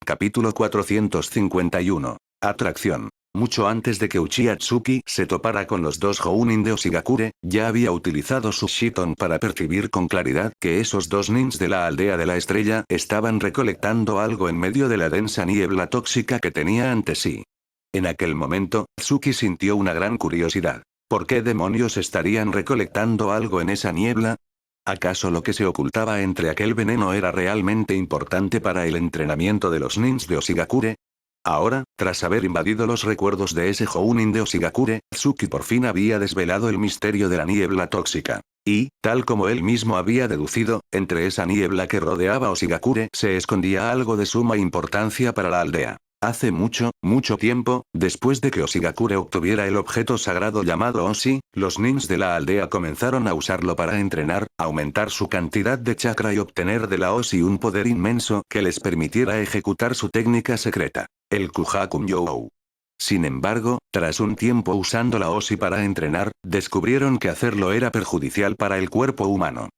Capítulo 451. Atracción. Mucho antes de que Uchiha Tsuki se topara con los dos Jounin de Oshigakure, ya había utilizado su Shiton para percibir con claridad que esos dos nins de la aldea de la estrella estaban recolectando algo en medio de la densa niebla tóxica que tenía ante sí. En aquel momento, Tsuki sintió una gran curiosidad. ¿Por qué demonios estarían recolectando algo en esa niebla? ¿Acaso lo que se ocultaba entre aquel veneno era realmente importante para el entrenamiento de los nins de Oshigakure? Ahora, tras haber invadido los recuerdos de ese Jounin de Oshigakure, Tsuki por fin había desvelado el misterio de la niebla tóxica. Y, tal como él mismo había deducido, entre esa niebla que rodeaba Oshigakure se escondía algo de suma importancia para la aldea. Hace mucho, mucho tiempo, después de que Oshigakure obtuviera el objeto sagrado llamado Oshi, los nins de la aldea comenzaron a usarlo para entrenar, aumentar su cantidad de chakra y obtener de la Oshi un poder inmenso que les permitiera ejecutar su técnica secreta, el Kuhaku-Myou. Sin embargo, tras un tiempo usando la Oshi para entrenar, descubrieron que hacerlo era perjudicial para el cuerpo humano.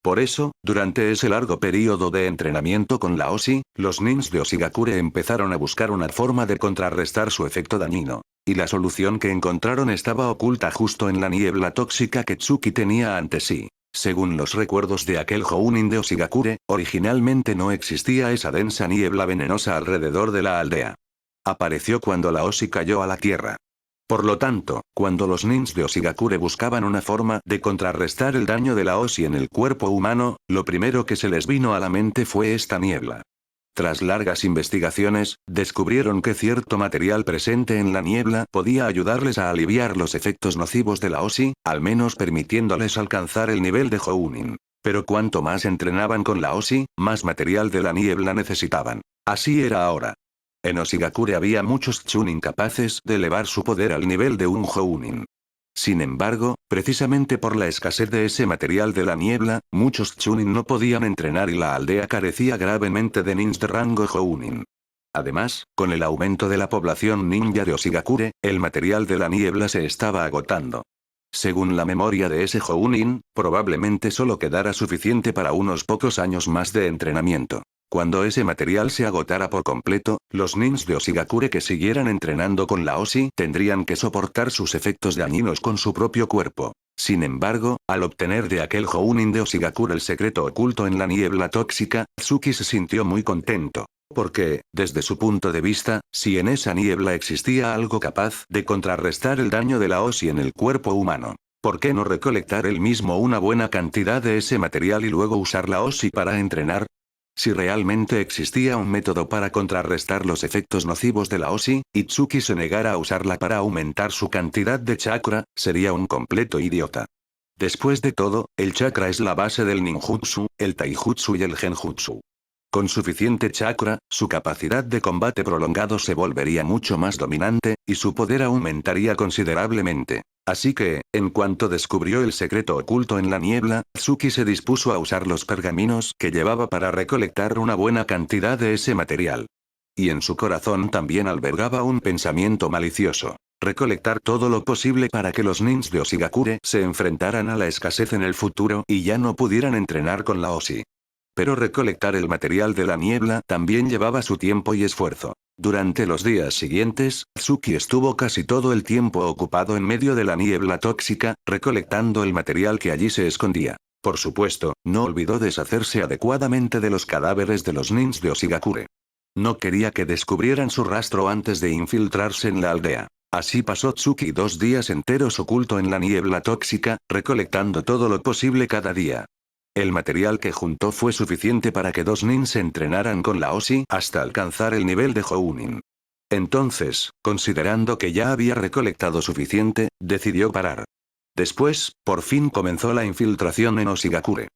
Por eso, durante ese largo periodo de entrenamiento con la Oshi, los nins de Oshigakure empezaron a buscar una forma de contrarrestar su efecto dañino. Y la solución que encontraron estaba oculta justo en la niebla tóxica que Tsuki tenía ante sí. Según los recuerdos de aquel Jounin de Oshigakure, originalmente no existía esa densa niebla venenosa alrededor de la aldea. Apareció cuando la Oshi cayó a la tierra. Por lo tanto, cuando los nins de Oshigakure buscaban una forma de contrarrestar el daño de la Oshi en el cuerpo humano, lo primero que se les vino a la mente fue esta niebla. Tras largas investigaciones, descubrieron que cierto material presente en la niebla podía ayudarles a aliviar los efectos nocivos de la Oshi, al menos permitiéndoles alcanzar el nivel de Jounin. Pero cuanto más entrenaban con la Oshi, más material de la niebla necesitaban. Así era ahora. En Oshigakure había muchos Chunin capaces de elevar su poder al nivel de un Jounin. Sin embargo, precisamente por la escasez de ese material de la niebla, muchos Chunin no podían entrenar y la aldea carecía gravemente de nins de rango Jounin. Además, con el aumento de la población ninja de Oshigakure, el material de la niebla se estaba agotando. Según la memoria de ese Jounin, probablemente solo quedara suficiente para unos pocos años más de entrenamiento. Cuando ese material se agotara por completo, los nins de Oshigakure que siguieran entrenando con la Oshi tendrían que soportar sus efectos dañinos con su propio cuerpo. Sin embargo, al obtener de aquel Jounin de Oshigakure el secreto oculto en la niebla tóxica, Tsuki se sintió muy contento. Porque, desde su punto de vista, si en esa niebla existía algo capaz de contrarrestar el daño de la Oshi en el cuerpo humano, ¿por qué no recolectar él mismo una buena cantidad de ese material y luego usar la Oshi para entrenar? Si realmente existía un método para contrarrestar los efectos nocivos de la Oshi, y Tsuki se negara a usarla para aumentar su cantidad de chakra, sería un completo idiota. Después de todo, el chakra es la base del ninjutsu, el taijutsu y el genjutsu. Con suficiente chakra, su capacidad de combate prolongado se volvería mucho más dominante, y su poder aumentaría considerablemente. Así que, en cuanto descubrió el secreto oculto en la niebla, Tsuki se dispuso a usar los pergaminos que llevaba para recolectar una buena cantidad de ese material. Y en su corazón también albergaba un pensamiento malicioso. Recolectar todo lo posible para que los nins de Oshigakure se enfrentaran a la escasez en el futuro y ya no pudieran entrenar con la Oshi. Pero recolectar el material de la niebla también llevaba su tiempo y esfuerzo. Durante los días siguientes, Tsuki estuvo casi todo el tiempo ocupado en medio de la niebla tóxica, recolectando el material que allí se escondía. Por supuesto, no olvidó deshacerse adecuadamente de los cadáveres de los nins de Oshigakure. No quería que descubrieran su rastro antes de infiltrarse en la aldea. Así pasó Tsuki 2 días enteros oculto en la niebla tóxica, recolectando todo lo posible cada día. El material que juntó fue suficiente para que 2 nins se entrenaran con la Oshi hasta alcanzar el nivel de Jounin. Entonces, considerando que ya había recolectado suficiente, decidió parar. Después, por fin comenzó la infiltración en Oshigakure.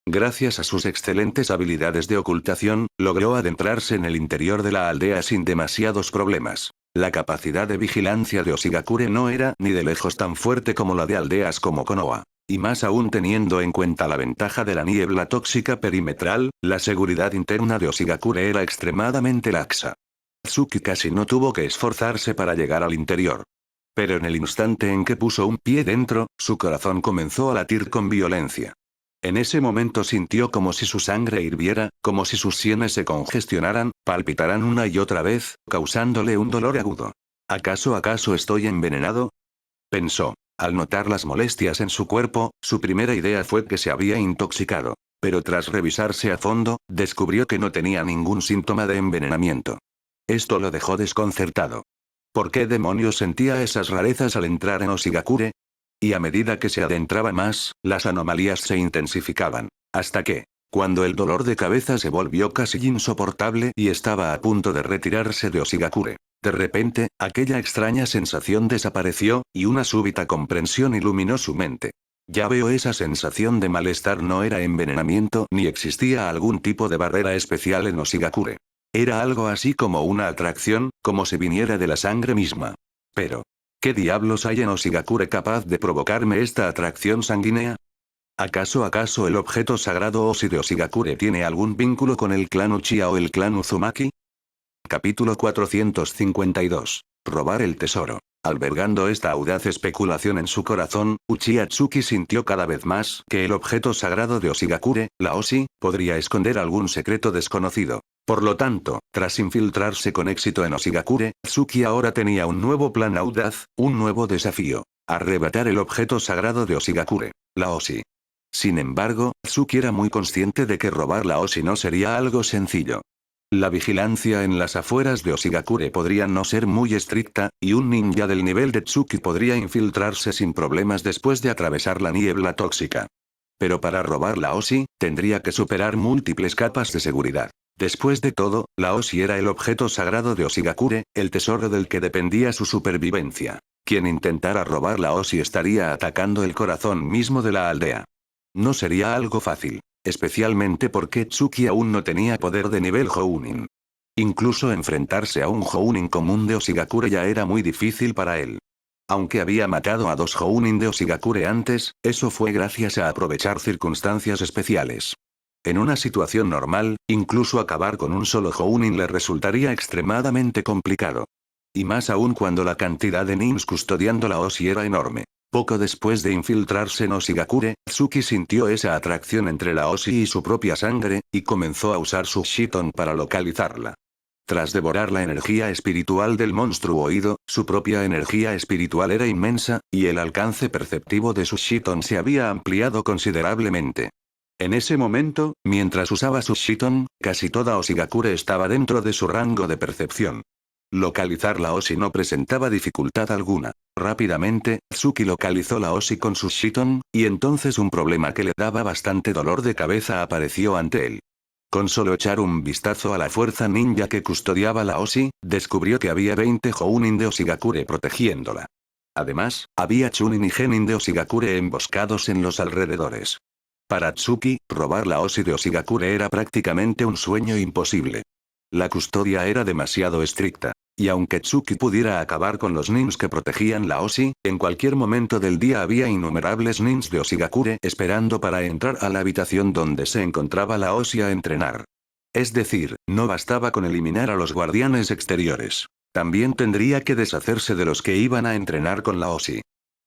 Gracias a sus excelentes habilidades de ocultación, logró adentrarse en el interior de la aldea sin demasiados problemas. La capacidad de vigilancia de Oshigakure no era ni de lejos tan fuerte como la de aldeas como Konoha. Y más aún teniendo en cuenta la ventaja de la niebla tóxica perimetral, la seguridad interna de Oshigakure era extremadamente laxa. Tsuki casi no tuvo que esforzarse para llegar al interior. Pero en el instante en que puso un pie dentro, su corazón comenzó a latir con violencia. En ese momento sintió como si su sangre hirviera, como si sus sienes se congestionaran, palpitaran una y otra vez, causándole un dolor agudo. ¿Acaso estoy envenenado?, pensó. Al notar las molestias en su cuerpo, su primera idea fue que se había intoxicado. Pero tras revisarse a fondo, descubrió que no tenía ningún síntoma de envenenamiento. Esto lo dejó desconcertado. ¿Por qué demonios sentía esas rarezas al entrar en Oshigakure? Y a medida que se adentraba más, las anomalías se intensificaban. Hasta que, cuando el dolor de cabeza se volvió casi insoportable y estaba a punto de retirarse de Oshigakure, de repente, aquella extraña sensación desapareció, y una súbita comprensión iluminó su mente. Ya veo, esa sensación de malestar no era envenenamiento ni existía algún tipo de barrera especial en Oshigakure. Era algo así como una atracción, como si viniera de la sangre misma. Pero, ¿qué diablos hay en Oshigakure capaz de provocarme esta atracción sanguínea? ¿Acaso el objeto sagrado Oshi de Oshigakure tiene algún vínculo con el clan Uchiha o el clan Uzumaki? Capítulo 452. Robar el tesoro. Albergando esta audaz especulación en su corazón, Uchiha Tsuki sintió cada vez más que el objeto sagrado de Oshigakure, la Oshi, podría esconder algún secreto desconocido. Por lo tanto, tras infiltrarse con éxito en Oshigakure, Tsuki ahora tenía un nuevo plan audaz, un nuevo desafío. Arrebatar el objeto sagrado de Oshigakure, la Oshi. Sin embargo, Tsuki era muy consciente de que robar la Oshi no sería algo sencillo. La vigilancia en las afueras de Oshigakure podría no ser muy estricta, y un ninja del nivel de Tsuki podría infiltrarse sin problemas después de atravesar la niebla tóxica. Pero para robar la Oshi, tendría que superar múltiples capas de seguridad. Después de todo, la Oshi era el objeto sagrado de Oshigakure, el tesoro del que dependía su supervivencia. Quien intentara robar la Oshi estaría atacando el corazón mismo de la aldea. No sería algo fácil. Especialmente porque Tsuki aún no tenía poder de nivel Jounin. Incluso enfrentarse a un Jounin común de Oshigakure ya era muy difícil para él. Aunque había matado a 2 Jounin de Oshigakure antes, eso fue gracias a aprovechar circunstancias especiales. En una situación normal, incluso acabar con un solo Jounin le resultaría extremadamente complicado. Y más aún cuando la cantidad de nins custodiando la Oshi era enorme. Poco después de infiltrarse en Oshigakure, Tsuki sintió esa atracción entre la Oshi y su propia sangre, y comenzó a usar su Shiton para localizarla. Tras devorar la energía espiritual del monstruo oído, su propia energía espiritual era inmensa, y el alcance perceptivo de su Shiton se había ampliado considerablemente. En ese momento, mientras usaba su Shiton, casi toda Oshigakure estaba dentro de su rango de percepción. Localizar la Oshi no presentaba dificultad alguna. Rápidamente, Tsuki localizó la Oshi con su Shiton, y entonces un problema que le daba bastante dolor de cabeza apareció ante él. Con solo echar un vistazo a la fuerza ninja que custodiaba la Oshi, descubrió que había 20 Jounin de Oshigakure protegiéndola. Además, había Chunin y Genin de Oshigakure emboscados en los alrededores. Para Tsuki, robar la Oshi de Oshigakure era prácticamente un sueño imposible. La custodia era demasiado estricta. Y aunque Tsuki pudiera acabar con los nins que protegían la Oshi, en cualquier momento del día había innumerables nins de Oshigakure esperando para entrar a la habitación donde se encontraba la Oshi a entrenar. Es decir, no bastaba con eliminar a los guardianes exteriores. También tendría que deshacerse de los que iban a entrenar con la Oshi.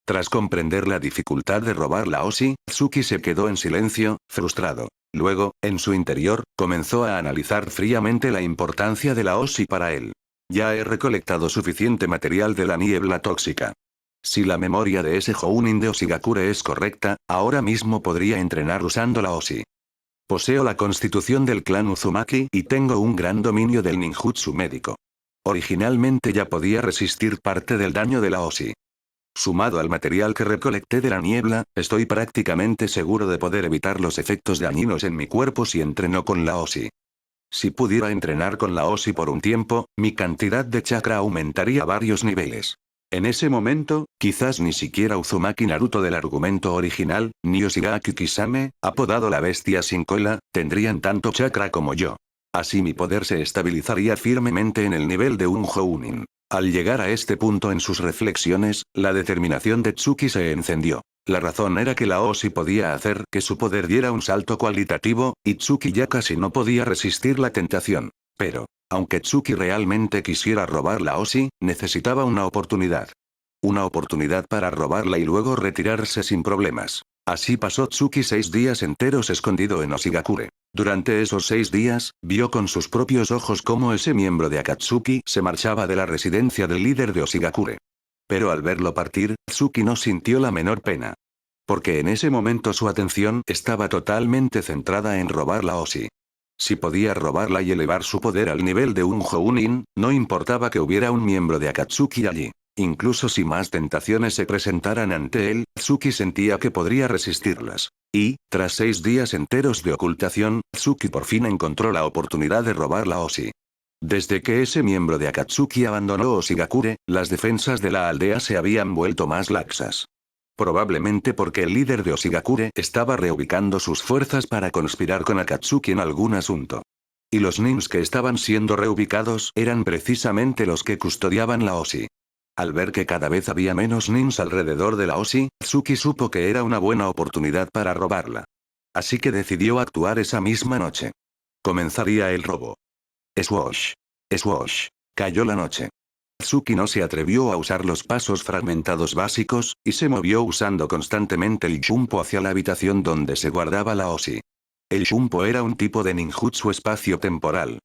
Tras comprender la dificultad de robar la Oshi, Tsuki se quedó en silencio, frustrado. Luego, en su interior, comenzó a analizar fríamente la importancia de la Oshi para él. Ya he recolectado suficiente material de la niebla tóxica. Si la memoria de ese Jounin de Oshigakure es correcta, ahora mismo podría entrenar usando la Oshi. Poseo la constitución del clan Uzumaki y tengo un gran dominio del ninjutsu médico. Originalmente ya podía resistir parte del daño de la Oshi. Sumado al material que recolecté de la niebla, estoy prácticamente seguro de poder evitar los efectos dañinos en mi cuerpo si entreno con la Oshi. Si pudiera entrenar con la Oshi por un tiempo, mi cantidad de chakra aumentaría varios niveles. En ese momento, quizás ni siquiera Uzumaki Naruto del argumento original, ni Yoshigaki Kisame, apodado la bestia sin cola, tendrían tanto chakra como yo. Así mi poder se estabilizaría firmemente en el nivel de un Jounin. Al llegar a este punto en sus reflexiones, la determinación de Tsuki se encendió. La razón era que la Oshi podía hacer que su poder diera un salto cualitativo, y Tsuki ya casi no podía resistir la tentación. Pero, aunque Tsuki realmente quisiera robar la Oshi, necesitaba una oportunidad. Una oportunidad para robarla y luego retirarse sin problemas. Así pasó Tsuki 6 días enteros escondido en Oshigakure. Durante esos 6 días, vio con sus propios ojos cómo ese miembro de Akatsuki se marchaba de la residencia del líder de Oshigakure. Pero al verlo partir, Tsuki no sintió la menor pena. Porque en ese momento su atención estaba totalmente centrada en robar la Oshi. Si podía robarla y elevar su poder al nivel de un Jounin, no importaba que hubiera un miembro de Akatsuki allí. Incluso si más tentaciones se presentaran ante él, Tsuki sentía que podría resistirlas. Y, tras 6 días enteros de ocultación, Tsuki por fin encontró la oportunidad de robar la Oshi. Desde que ese miembro de Akatsuki abandonó Oshigakure, las defensas de la aldea se habían vuelto más laxas. Probablemente porque el líder de Oshigakure estaba reubicando sus fuerzas para conspirar con Akatsuki en algún asunto. Y los nins que estaban siendo reubicados eran precisamente los que custodiaban la Oshi. Al ver que cada vez había menos nins alrededor de la Oshi, Tsuki supo que era una buena oportunidad para robarla. Así que decidió actuar esa misma noche. Comenzaría el robo. Swoosh. Swoosh. Cayó la noche. Tsuki no se atrevió a usar los pasos fragmentados básicos, y se movió usando constantemente el Shunpo hacia la habitación donde se guardaba la Oshi. El Shunpo era un tipo de ninjutsu espacio-temporal.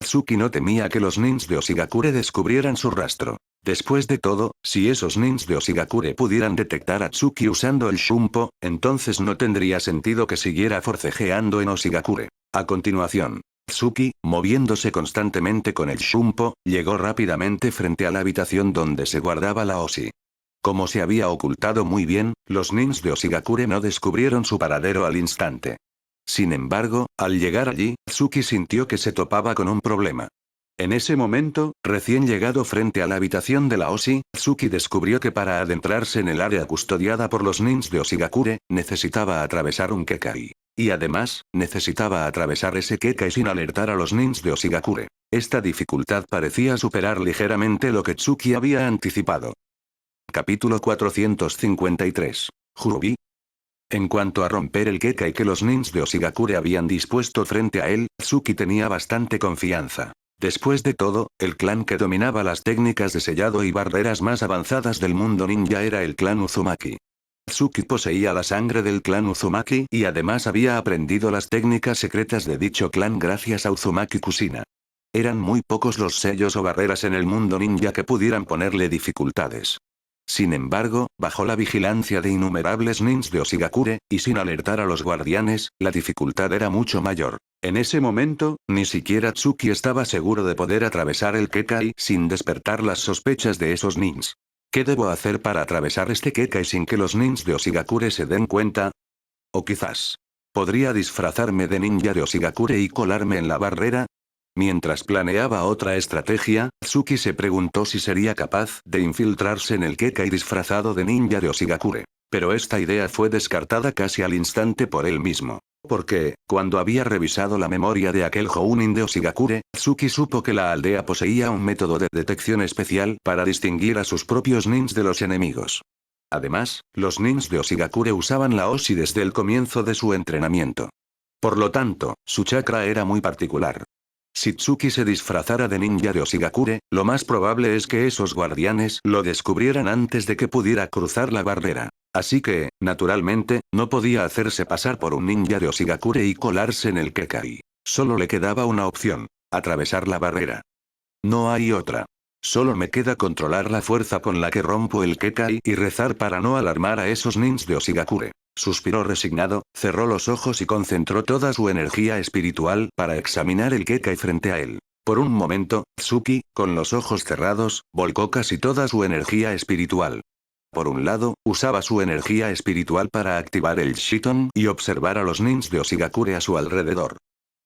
Tsuki no temía que los nins de Oshigakure descubrieran su rastro. Después de todo, si esos nins de Oshigakure pudieran detectar a Tsuki usando el Shunpo, entonces no tendría sentido que siguiera forcejeando en Oshigakure. A continuación, Tsuki, moviéndose constantemente con el Shunpo, llegó rápidamente frente a la habitación donde se guardaba la Oshi. Como se había ocultado muy bien, los nins de Oshigakure no descubrieron su paradero al instante. Sin embargo, al llegar allí, Tsuki sintió que se topaba con un problema. En ese momento, recién llegado frente a la habitación de la Oshi, Tsuki descubrió que para adentrarse en el área custodiada por los nins de Oshigakure, necesitaba atravesar un Kekai. Y además, necesitaba atravesar ese Kekai sin alertar a los nins de Oshigakure. Esta dificultad parecía superar ligeramente lo que Tsuki había anticipado. Capítulo 453. Jurubi. En cuanto a romper el Kekai que los nins de Oshigakure habían dispuesto frente a él, Tsuki tenía bastante confianza. Después de todo, el clan que dominaba las técnicas de sellado y barreras más avanzadas del mundo ninja era el clan Uzumaki. Tsuki poseía la sangre del clan Uzumaki y además había aprendido las técnicas secretas de dicho clan gracias a Uzumaki Kushina. Eran muy pocos los sellos o barreras en el mundo ninja que pudieran ponerle dificultades. Sin embargo, bajo la vigilancia de innumerables nins de Oshigakure, y sin alertar a los guardianes, la dificultad era mucho mayor. En ese momento, ni siquiera Tsuki estaba seguro de poder atravesar el Kekai sin despertar las sospechas de esos nins. ¿Qué debo hacer para atravesar este Kekai sin que los nins de Oshigakure se den cuenta? O quizás, ¿podría disfrazarme de ninja de Oshigakure y colarme en la barrera? Mientras planeaba otra estrategia, Tsuki se preguntó si sería capaz de infiltrarse en el Kekai disfrazado de ninja de Oshigakure. Pero esta idea fue descartada casi al instante por él mismo. Porque, cuando había revisado la memoria de aquel Jounin de Oshigakure, Tsuki supo que la aldea poseía un método de detección especial para distinguir a sus propios nins de los enemigos. Además, los nins de Oshigakure usaban la Oshi desde el comienzo de su entrenamiento. Por lo tanto, su chakra era muy particular. Si Tsuki se disfrazara de ninja de Oshigakure, lo más probable es que esos guardianes lo descubrieran antes de que pudiera cruzar la barrera. Así que, naturalmente, no podía hacerse pasar por un ninja de Oshigakure y colarse en el Kekai. Solo le quedaba una opción: atravesar la barrera. No hay otra. Solo me queda controlar la fuerza con la que rompo el Kekai y rezar para no alarmar a esos nins de Oshigakure. Suspiró resignado, cerró los ojos y concentró toda su energía espiritual para examinar el Kekai frente a él. Por un momento, Tsuki, con los ojos cerrados, volcó casi toda su energía espiritual. Por un lado, usaba su energía espiritual para activar el Shiton y observar a los nins de Oshigakure a su alrededor.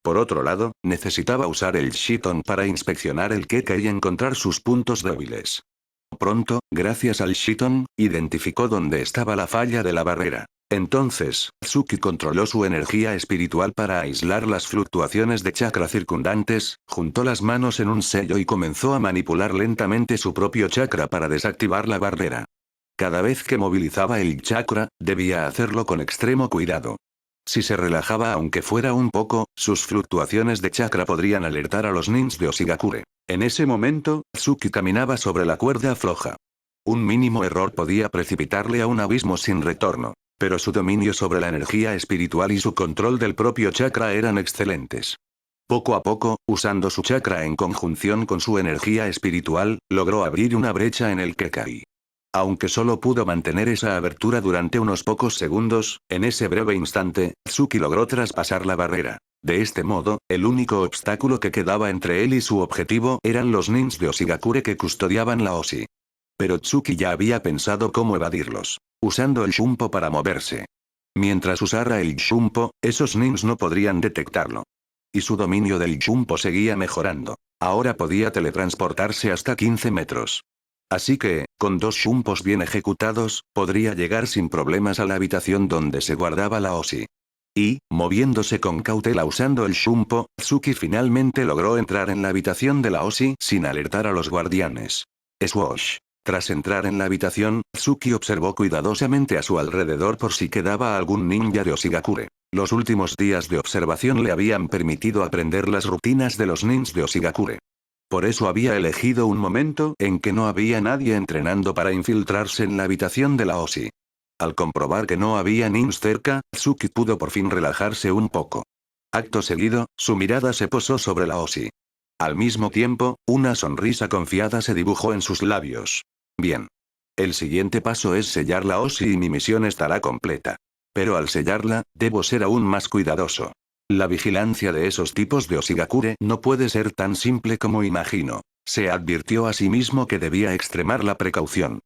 Por otro lado, necesitaba usar el Shiton para inspeccionar el Kekai y encontrar sus puntos débiles. Pronto, gracias al Shiton, identificó dónde estaba la falla de la barrera. Entonces, Tsuki controló su energía espiritual para aislar las fluctuaciones de chakra circundantes, juntó las manos en un sello y comenzó a manipular lentamente su propio chakra para desactivar la barrera. Cada vez que movilizaba el chakra, debía hacerlo con extremo cuidado. Si se relajaba aunque fuera un poco, sus fluctuaciones de chakra podrían alertar a los nins de Oshigakure. En ese momento, Tsuki caminaba sobre la cuerda floja. Un mínimo error podía precipitarle a un abismo sin retorno. Pero su dominio sobre la energía espiritual y su control del propio chakra eran excelentes. Poco a poco, usando su chakra en conjunción con su energía espiritual, logró abrir una brecha en el Kekai. Aunque solo pudo mantener esa abertura durante unos pocos segundos, en ese breve instante, Tsuki logró traspasar la barrera. De este modo, el único obstáculo que quedaba entre él y su objetivo eran los nins de Oshigakure que custodiaban la Oshi. Pero Tsuki ya había pensado cómo evadirlos, usando el Shunpo para moverse. Mientras usara el Shunpo, esos nins no podrían detectarlo. Y su dominio del Shunpo seguía mejorando. Ahora podía teletransportarse hasta 15 metros. Así que, con 2 Shumpos bien ejecutados, podría llegar sin problemas a la habitación donde se guardaba la Oshi. Y, moviéndose con cautela usando el Shunpo, Tsuki finalmente logró entrar en la habitación de la Oshi sin alertar a los guardianes. Swoosh. Tras entrar en la habitación, Tsuki observó cuidadosamente a su alrededor por si quedaba algún ninja de Oshigakure. Los últimos días de observación le habían permitido aprender las rutinas de los ninjas de Oshigakure. Por eso había elegido un momento en que no había nadie entrenando para infiltrarse en la habitación de la Oshi. Al comprobar que no había ninjas cerca, Tsuki pudo por fin relajarse un poco. Acto seguido, su mirada se posó sobre la Oshi. Al mismo tiempo, una sonrisa confiada se dibujó en sus labios. Bien. El siguiente paso es sellar la Oshi y mi misión estará completa. Pero al sellarla, debo ser aún más cuidadoso. La vigilancia de esos tipos de Oshigakure no puede ser tan simple como imagino. Se advirtió a sí mismo que debía extremar la precaución.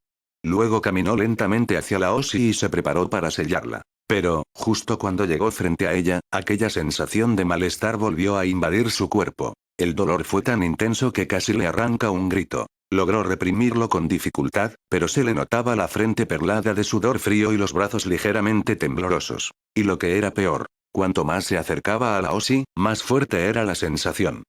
Luego caminó lentamente hacia la Oshi y se preparó para sellarla. Pero, justo cuando llegó frente a ella, aquella sensación de malestar volvió a invadir su cuerpo. El dolor fue tan intenso que casi le arranca un grito. Logró reprimirlo con dificultad, pero se le notaba la frente perlada de sudor frío y los brazos ligeramente temblorosos. Y lo que era peor, cuanto más se acercaba a la Oshi, más fuerte era la sensación.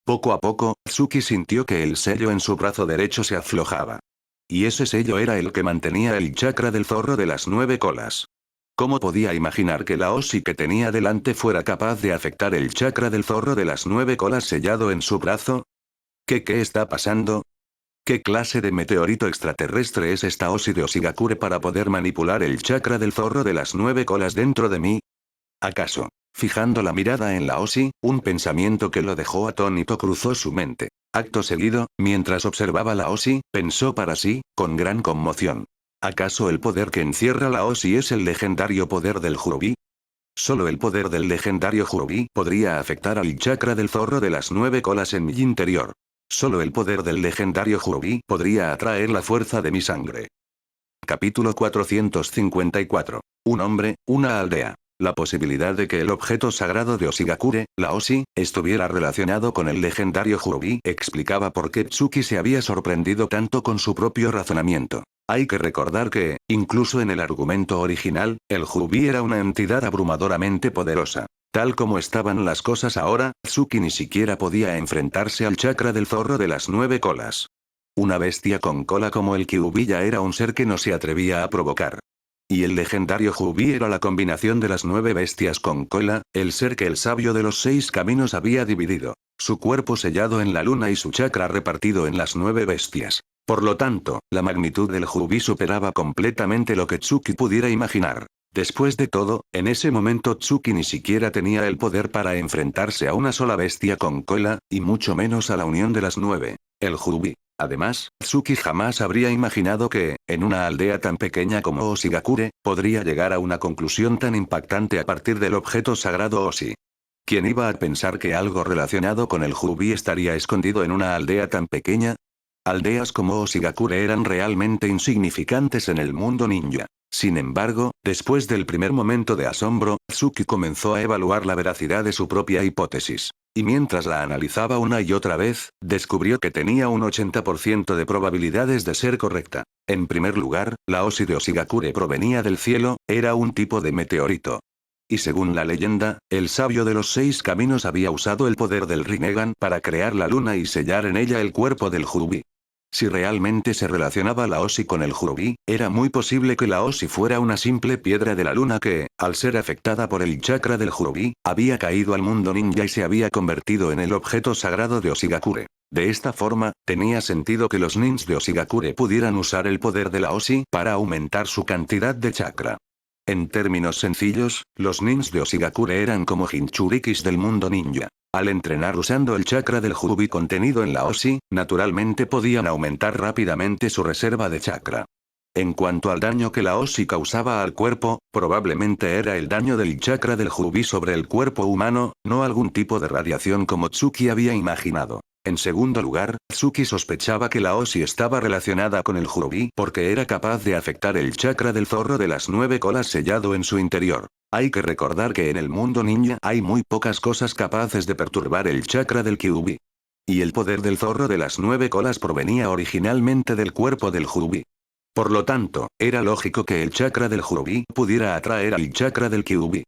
Poco a poco, Tsuki sintió que el sello en su brazo derecho se aflojaba. Y ese sello era el que mantenía el chakra del zorro de las 9 colas. ¿Cómo podía imaginar que la Oshi que tenía delante fuera capaz de afectar el chakra del zorro de las 9 colas sellado en su brazo? ¿Qué está pasando? ¿Qué clase de meteorito extraterrestre es esta Oshi de Oshigakure para poder manipular el chakra del zorro de las 9 colas dentro de mí? ¿Acaso, fijando la mirada en la Oshi, un pensamiento que lo dejó atónito cruzó su mente? Acto seguido, mientras observaba la Oshi, pensó para sí, con gran conmoción. ¿Acaso el poder que encierra la Oshi es el legendario poder del Jurubi? Solo el poder del legendario Jurubi podría afectar al chakra del zorro de las 9 colas en mi interior. Solo el poder del legendario Jurubi podría atraer la fuerza de mi sangre. Capítulo 454. Un hombre, una aldea. La posibilidad de que el objeto sagrado de Oshigakure, la Oshi, estuviera relacionado con el legendario Jurubi explicaba por qué Tsuki se había sorprendido tanto con su propio razonamiento. Hay que recordar que, incluso en el argumento original, el Jurubi era una entidad abrumadoramente poderosa. Tal como estaban las cosas ahora, Tsuki ni siquiera podía enfrentarse al chakra del zorro de las 9 colas. Una bestia con cola como el Kyuubi ya era un ser que no se atrevía a provocar. Y el legendario Jubi era la combinación de las 9 bestias con cola, el ser que el sabio de los 6 caminos había dividido. Su cuerpo sellado en la luna y su chakra repartido en las 9 bestias. Por lo tanto, la magnitud del Jubi superaba completamente lo que Tsuki pudiera imaginar. Después de todo, en ese momento Tsuki ni siquiera tenía el poder para enfrentarse a una sola bestia con cola, y mucho menos a la unión de las 9. El Jubi. Además, Tsuki jamás habría imaginado que, en una aldea tan pequeña como Oshigakure, podría llegar a una conclusión tan impactante a partir del objeto sagrado Oshi. ¿Quién iba a pensar que algo relacionado con el Jubi estaría escondido en una aldea tan pequeña? Aldeas como Oshigakure eran realmente insignificantes en el mundo ninja. Sin embargo, después del primer momento de asombro, Tsuki comenzó a evaluar la veracidad de su propia hipótesis. Y mientras la analizaba una y otra vez, descubrió que tenía un 80% de probabilidades de ser correcta. En primer lugar, la Oshi de Oshigakure provenía del cielo, era un tipo de meteorito. Y según la leyenda, el sabio de los 6 caminos había usado el poder del Rinnegan para crear la luna y sellar en ella el cuerpo del Jurubi. Si realmente se relacionaba la Oshi con el Jurubi, era muy posible que la Oshi fuera una simple piedra de la luna que, al ser afectada por el chakra del Jurubi, había caído al mundo ninja y se había convertido en el objeto sagrado de Oshigakure. De esta forma, tenía sentido que los ninjas de Oshigakure pudieran usar el poder de la Oshi para aumentar su cantidad de chakra. En términos sencillos, los nins de Oshigakure eran como Jinchurikis del mundo ninja. Al entrenar usando el chakra del Jubi contenido en la Oshi, naturalmente podían aumentar rápidamente su reserva de chakra. En cuanto al daño que la Oshi causaba al cuerpo, probablemente era el daño del chakra del Jubi sobre el cuerpo humano, no algún tipo de radiación como Tsuki había imaginado. En segundo lugar, Tsuki sospechaba que la Oshi estaba relacionada con el Jubi porque era capaz de afectar el chakra del zorro de las 9 colas sellado en su interior. Hay que recordar que en el mundo ninja hay muy pocas cosas capaces de perturbar el chakra del Kyuubi. Y el poder del zorro de las 9 colas provenía originalmente del cuerpo del Jubi. Por lo tanto, era lógico que el chakra del Jubi pudiera atraer al chakra del Kyuubi.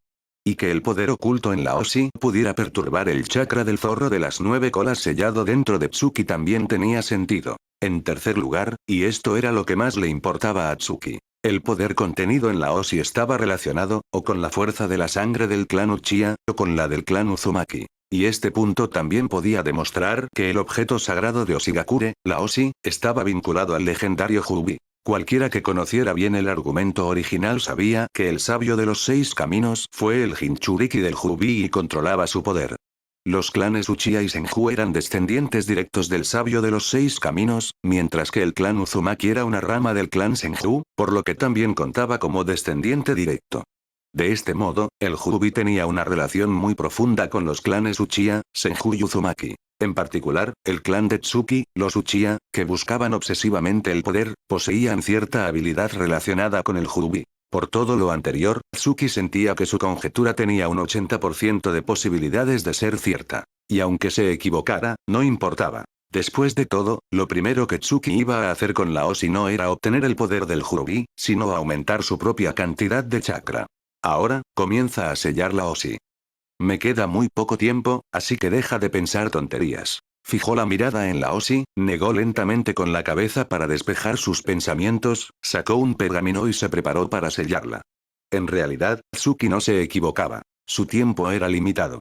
Y que el poder oculto en la Oshi pudiera perturbar el chakra del zorro de las 9 colas sellado dentro de Tsuki también tenía sentido. En tercer lugar, y esto era lo que más le importaba a Tsuki, el poder contenido en la Oshi estaba relacionado, o con la fuerza de la sangre del clan Uchiha, o con la del clan Uzumaki. Y este punto también podía demostrar que el objeto sagrado de Oshigakure, la Oshi, estaba vinculado al legendario Jubi. Cualquiera que conociera bien el argumento original sabía que el sabio de los 6 caminos fue el Jinchuriki del Jubi y controlaba su poder. Los clanes Uchiha y Senju eran descendientes directos del sabio de los 6 caminos, mientras que el clan Uzumaki era una rama del clan Senju, por lo que también contaba como descendiente directo. De este modo, el Jubi tenía una relación muy profunda con los clanes Uchiha, Senju y Uzumaki. En particular, el clan de Tsuki, los Uchiha, que buscaban obsesivamente el poder, poseían cierta habilidad relacionada con el Jubi. Por todo lo anterior, Tsuki sentía que su conjetura tenía un 80% de posibilidades de ser cierta. Y aunque se equivocara, no importaba. Después de todo, lo primero que Tsuki iba a hacer con la Oshi no era obtener el poder del Jubi, sino aumentar su propia cantidad de chakra. Ahora, comienza a sellar la Oshi. Me queda muy poco tiempo, así que deja de pensar tonterías. Fijó la mirada en la Oshi, negó lentamente con la cabeza para despejar sus pensamientos, sacó un pergamino y se preparó para sellarla. En realidad, Tsuki no se equivocaba. Su tiempo era limitado.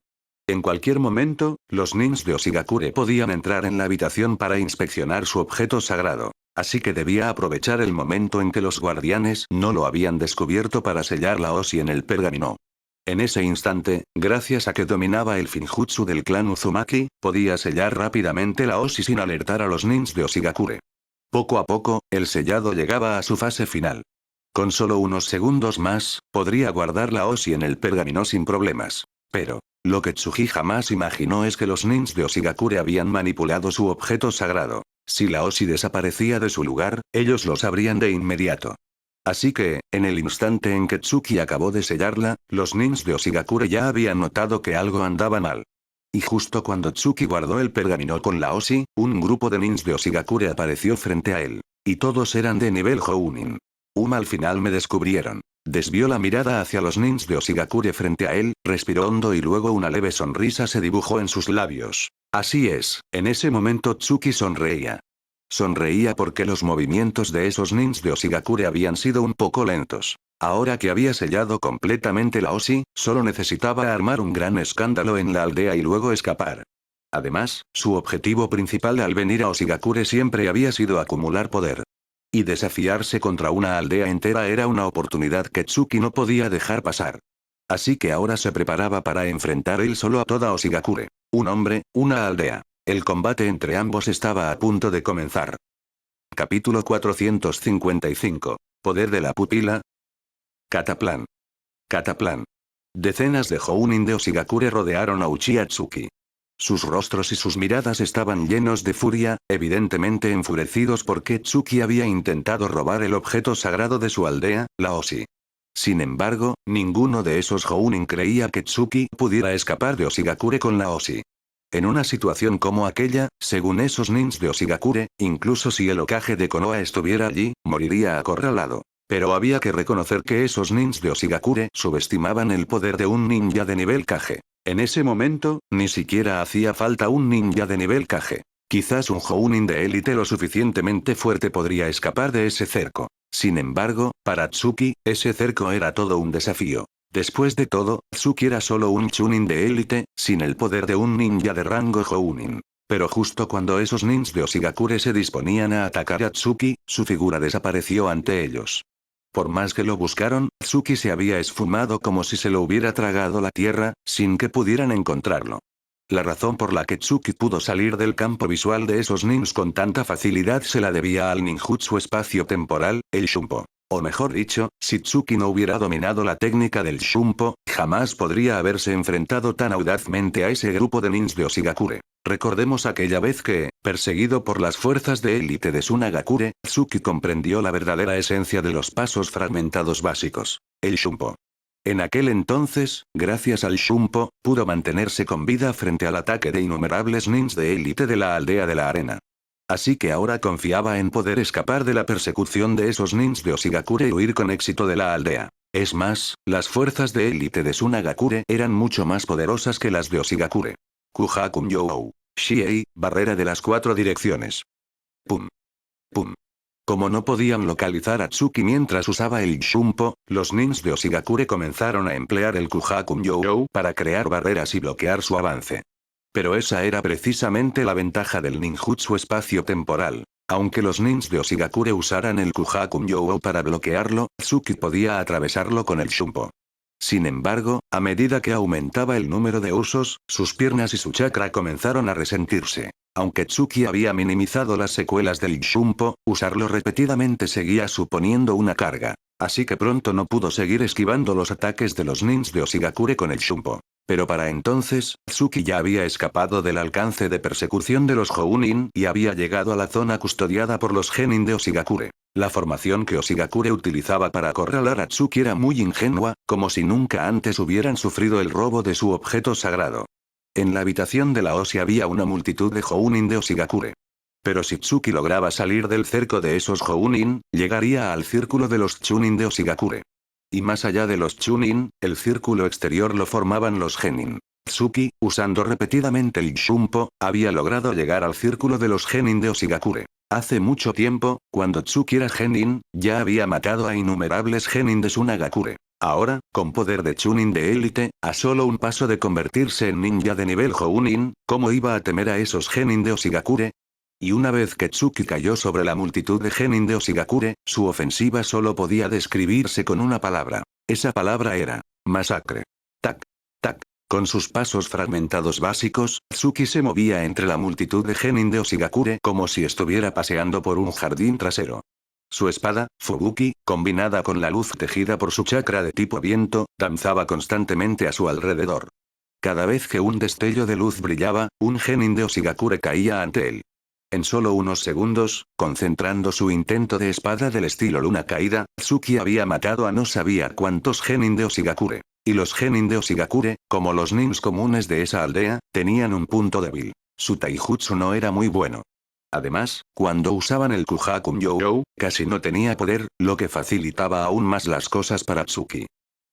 En cualquier momento, los nins de Oshigakure podían entrar en la habitación para inspeccionar su objeto sagrado. Así que debía aprovechar el momento en que los guardianes no lo habían descubierto para sellar la Oshi en el pergamino. En ese instante, gracias a que dominaba el Finjutsu del clan Uzumaki, podía sellar rápidamente la Oshi sin alertar a los nins de Oshigakure. Poco a poco, el sellado llegaba a su fase final. Con solo unos segundos más, podría guardar la Oshi en el pergamino sin problemas. Pero, lo que Tsuji jamás imaginó es que los nins de Oshigakure habían manipulado su objeto sagrado. Si la Oshi desaparecía de su lugar, ellos lo sabrían de inmediato. Así que, en el instante en que Tsuki acabó de sellarla, los nins de Oshigakure ya habían notado que algo andaba mal. Y justo cuando Tsuki guardó el pergamino con la Oshi, un grupo de nins de Oshigakure apareció frente a él. Y todos eran de nivel Jounin. Al final me descubrieron. Desvió la mirada hacia los nins de Oshigakure frente a él, respiró hondo y luego una leve sonrisa se dibujó en sus labios. Así es, en ese momento Tsuki sonreía. Sonreía porque los movimientos de esos nins de Oshigakure habían sido un poco lentos. Ahora que había sellado completamente la Oshi, solo necesitaba armar un gran escándalo en la aldea y luego escapar. Además, su objetivo principal al venir a Oshigakure siempre había sido acumular poder. Y desafiarse contra una aldea entera era una oportunidad que Tsuki no podía dejar pasar. Así que ahora se preparaba para enfrentar él solo a toda Oshigakure. Un hombre, una aldea. El combate entre ambos estaba a punto de comenzar. Capítulo 455. Poder de la pupila. Cataplan. Cataplan. Decenas de Jounin de Oshigakure rodearon a Uchiha Tsuki. Sus rostros y sus miradas estaban llenos de furia, evidentemente enfurecidos porque Tsuki había intentado robar el objeto sagrado de su aldea, la Oshi. Sin embargo, ninguno de esos Jounin creía que Tsuki pudiera escapar de Oshigakure con la Oshi. En una situación como aquella, según esos nins de Oshigakure, incluso si el Hokage de Konoha estuviera allí, moriría acorralado. Pero había que reconocer que esos nins de Oshigakure subestimaban el poder de un ninja de nivel Kage. En ese momento, ni siquiera hacía falta un ninja de nivel Kage. Quizás un Jounin de élite lo suficientemente fuerte podría escapar de ese cerco. Sin embargo, para Tsuki, ese cerco era todo un desafío. Después de todo, Tsuki era solo un chunin de élite, sin el poder de un ninja de rango Jounin. Pero justo cuando esos nins de Oshigakure se disponían a atacar a Tsuki, su figura desapareció ante ellos. Por más que lo buscaron, Tsuki se había esfumado como si se lo hubiera tragado la tierra, sin que pudieran encontrarlo. La razón por la que Tsuki pudo salir del campo visual de esos nins con tanta facilidad se la debía al ninjutsu espacio-temporal, el Shunpo. O mejor dicho, si Tsuki no hubiera dominado la técnica del Shunpo, jamás podría haberse enfrentado tan audazmente a ese grupo de nins de Oshigakure. Recordemos aquella vez que, perseguido por las fuerzas de élite de Sunagakure, Tsuki comprendió la verdadera esencia de los pasos fragmentados básicos. El Shunpo. En aquel entonces, gracias al Shunpo, pudo mantenerse con vida frente al ataque de innumerables nins de élite de la aldea de la arena. Así que ahora confiaba en poder escapar de la persecución de esos nins de Oshigakure y huir con éxito de la aldea. Es más, las fuerzas de élite de Sunagakure eran mucho más poderosas que las de Oshigakure. Kuhaku-Myou. Shiei, barrera de las 4 direcciones. Pum. Pum. Como no podían localizar a Tsuki mientras usaba el Shunpo, los nins de Oshigakure comenzaron a emplear el Kuhaku-Myou para crear barreras y bloquear su avance. Pero esa era precisamente la ventaja del ninjutsu espacio-temporal. Aunque los nins de Oshigakure usaran el Kuhaku-Myou para bloquearlo, Tsuki podía atravesarlo con el Shunpo. Sin embargo, a medida que aumentaba el número de usos, sus piernas y su chakra comenzaron a resentirse. Aunque Tsuki había minimizado las secuelas del Shunpo, usarlo repetidamente seguía suponiendo una carga. Así que pronto no pudo seguir esquivando los ataques de los nins de Oshigakure con el Shunpo. Pero para entonces, Tsuki ya había escapado del alcance de persecución de los Hounin y había llegado a la zona custodiada por los genin de Oshigakure. La formación que Oshigakure utilizaba para acorralar a Tsuki era muy ingenua, como si nunca antes hubieran sufrido el robo de su objeto sagrado. En la habitación de la Oshi había una multitud de Hounin de Oshigakure. Pero si Tsuki lograba salir del cerco de esos Hounin, llegaría al círculo de los Chunin de Oshigakure. Y más allá de los Chunin, el círculo exterior lo formaban los Genin. Tsuki, usando repetidamente el Shunpo, había logrado llegar al círculo de los Genin de Oshigakure. Hace mucho tiempo, cuando Tsuki era Genin, ya había matado a innumerables Genin de Sunagakure. Ahora, con poder de Chunin de élite, a solo un paso de convertirse en ninja de nivel Hounin, ¿cómo iba a temer a esos Genin de Oshigakure? Y una vez que Tsuki cayó sobre la multitud de genin de Oshigakure, su ofensiva solo podía describirse con una palabra. Esa palabra era masacre. Tac, tac. Con sus pasos fragmentados básicos, Tsuki se movía entre la multitud de genin de Oshigakure como si estuviera paseando por un jardín trasero. Su espada, Fubuki, combinada con la luz tejida por su chakra de tipo viento, danzaba constantemente a su alrededor. Cada vez que un destello de luz brillaba, un genin de Oshigakure caía ante él. En solo unos segundos, concentrando su intento de espada del estilo luna caída, Tsuki había matado a no sabía cuántos genin de Oshigakure. Y los genin de Oshigakure, como los nins comunes de esa aldea, tenían un punto débil. Su taijutsu no era muy bueno. Además, cuando usaban el Kuhaku-Myou, casi no tenía poder, lo que facilitaba aún más las cosas para Tsuki.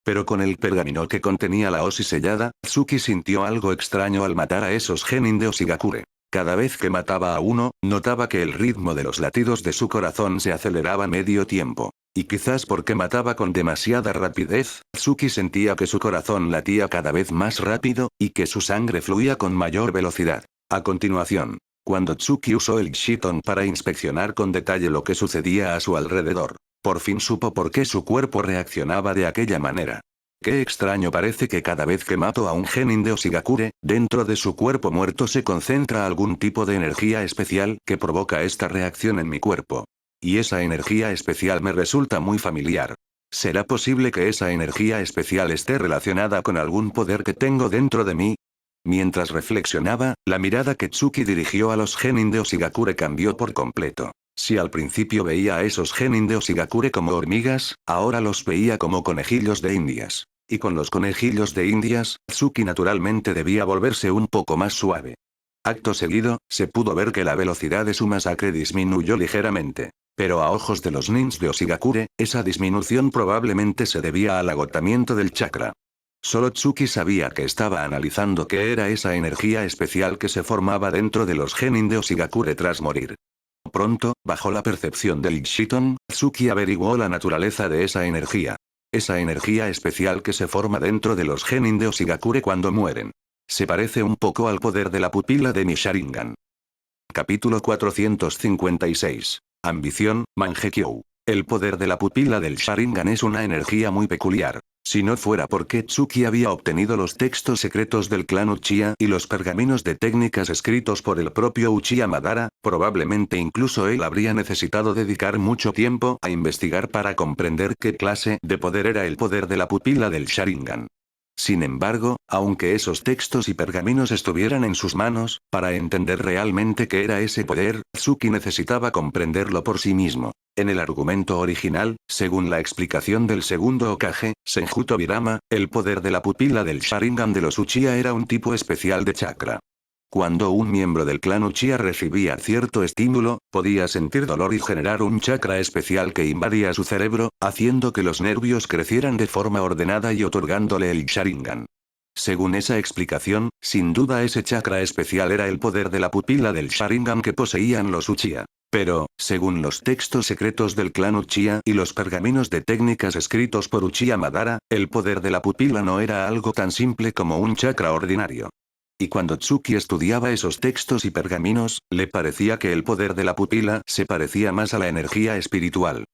Pero con el pergamino que contenía la Oshi sellada, Tsuki sintió algo extraño al matar a esos genin de Oshigakure. Cada vez que mataba a uno, notaba que el ritmo de los latidos de su corazón se aceleraba medio tiempo. Y quizás porque mataba con demasiada rapidez, Tsuki sentía que su corazón latía cada vez más rápido, y que su sangre fluía con mayor velocidad. A continuación, cuando Tsuki usó el Shiton para inspeccionar con detalle lo que sucedía a su alrededor, por fin supo por qué su cuerpo reaccionaba de aquella manera. Qué extraño, parece que cada vez que mato a un genin de Oshigakure, dentro de su cuerpo muerto se concentra algún tipo de energía especial que provoca esta reacción en mi cuerpo. Y esa energía especial me resulta muy familiar. ¿Será posible que esa energía especial esté relacionada con algún poder que tengo dentro de mí? Mientras reflexionaba, la mirada que Tsuki dirigió a los genin de Oshigakure cambió por completo. Si al principio veía a esos genin de Oshigakure como hormigas, ahora los veía como conejillos de indias. Y con los conejillos de indias, Tsuki naturalmente debía volverse un poco más suave. Acto seguido, se pudo ver que la velocidad de su masacre disminuyó ligeramente. Pero a ojos de los nins de Oshigakure, esa disminución probablemente se debía al agotamiento del chakra. Solo Tsuki sabía que estaba analizando qué era esa energía especial que se formaba dentro de los genin de Oshigakure tras morir. Pronto, bajo la percepción del Shiton, Tsuki averiguó la naturaleza de esa energía. Esa energía especial que se forma dentro de los genin de Oshigakure cuando mueren. Se parece un poco al poder de la pupila de mi Sharingan. Capítulo 456. Ambición, Mangekyou. el poder de la pupila del Sharingan es una energía muy peculiar. Si no fuera porque Tsuki había obtenido los textos secretos del clan Uchiha y los pergaminos de técnicas escritos por el propio Uchiha Madara, probablemente incluso él habría necesitado dedicar mucho tiempo a investigar para comprender qué clase de poder era el poder de la pupila del Sharingan. Sin embargo, aunque esos textos y pergaminos estuvieran en sus manos, para entender realmente qué era ese poder, Tsuki necesitaba comprenderlo por sí mismo. En el argumento original, según la explicación del segundo Hokage, Senju Tobirama, el poder de la pupila del Sharingan de los Uchiha era un tipo especial de chakra. Cuando un miembro del clan Uchiha recibía cierto estímulo, podía sentir dolor y generar un chakra especial que invadía su cerebro, haciendo que los nervios crecieran de forma ordenada y otorgándole el Sharingan. Según esa explicación, sin duda ese chakra especial era el poder de la pupila del Sharingan que poseían los Uchiha. Pero, según los textos secretos del clan Uchiha y los pergaminos de técnicas escritos por Uchiha Madara, el poder de la pupila no era algo tan simple como un chakra ordinario. Y cuando Tsuki estudiaba esos textos y pergaminos, le parecía que el poder de la pupila se parecía más a la energía espiritual.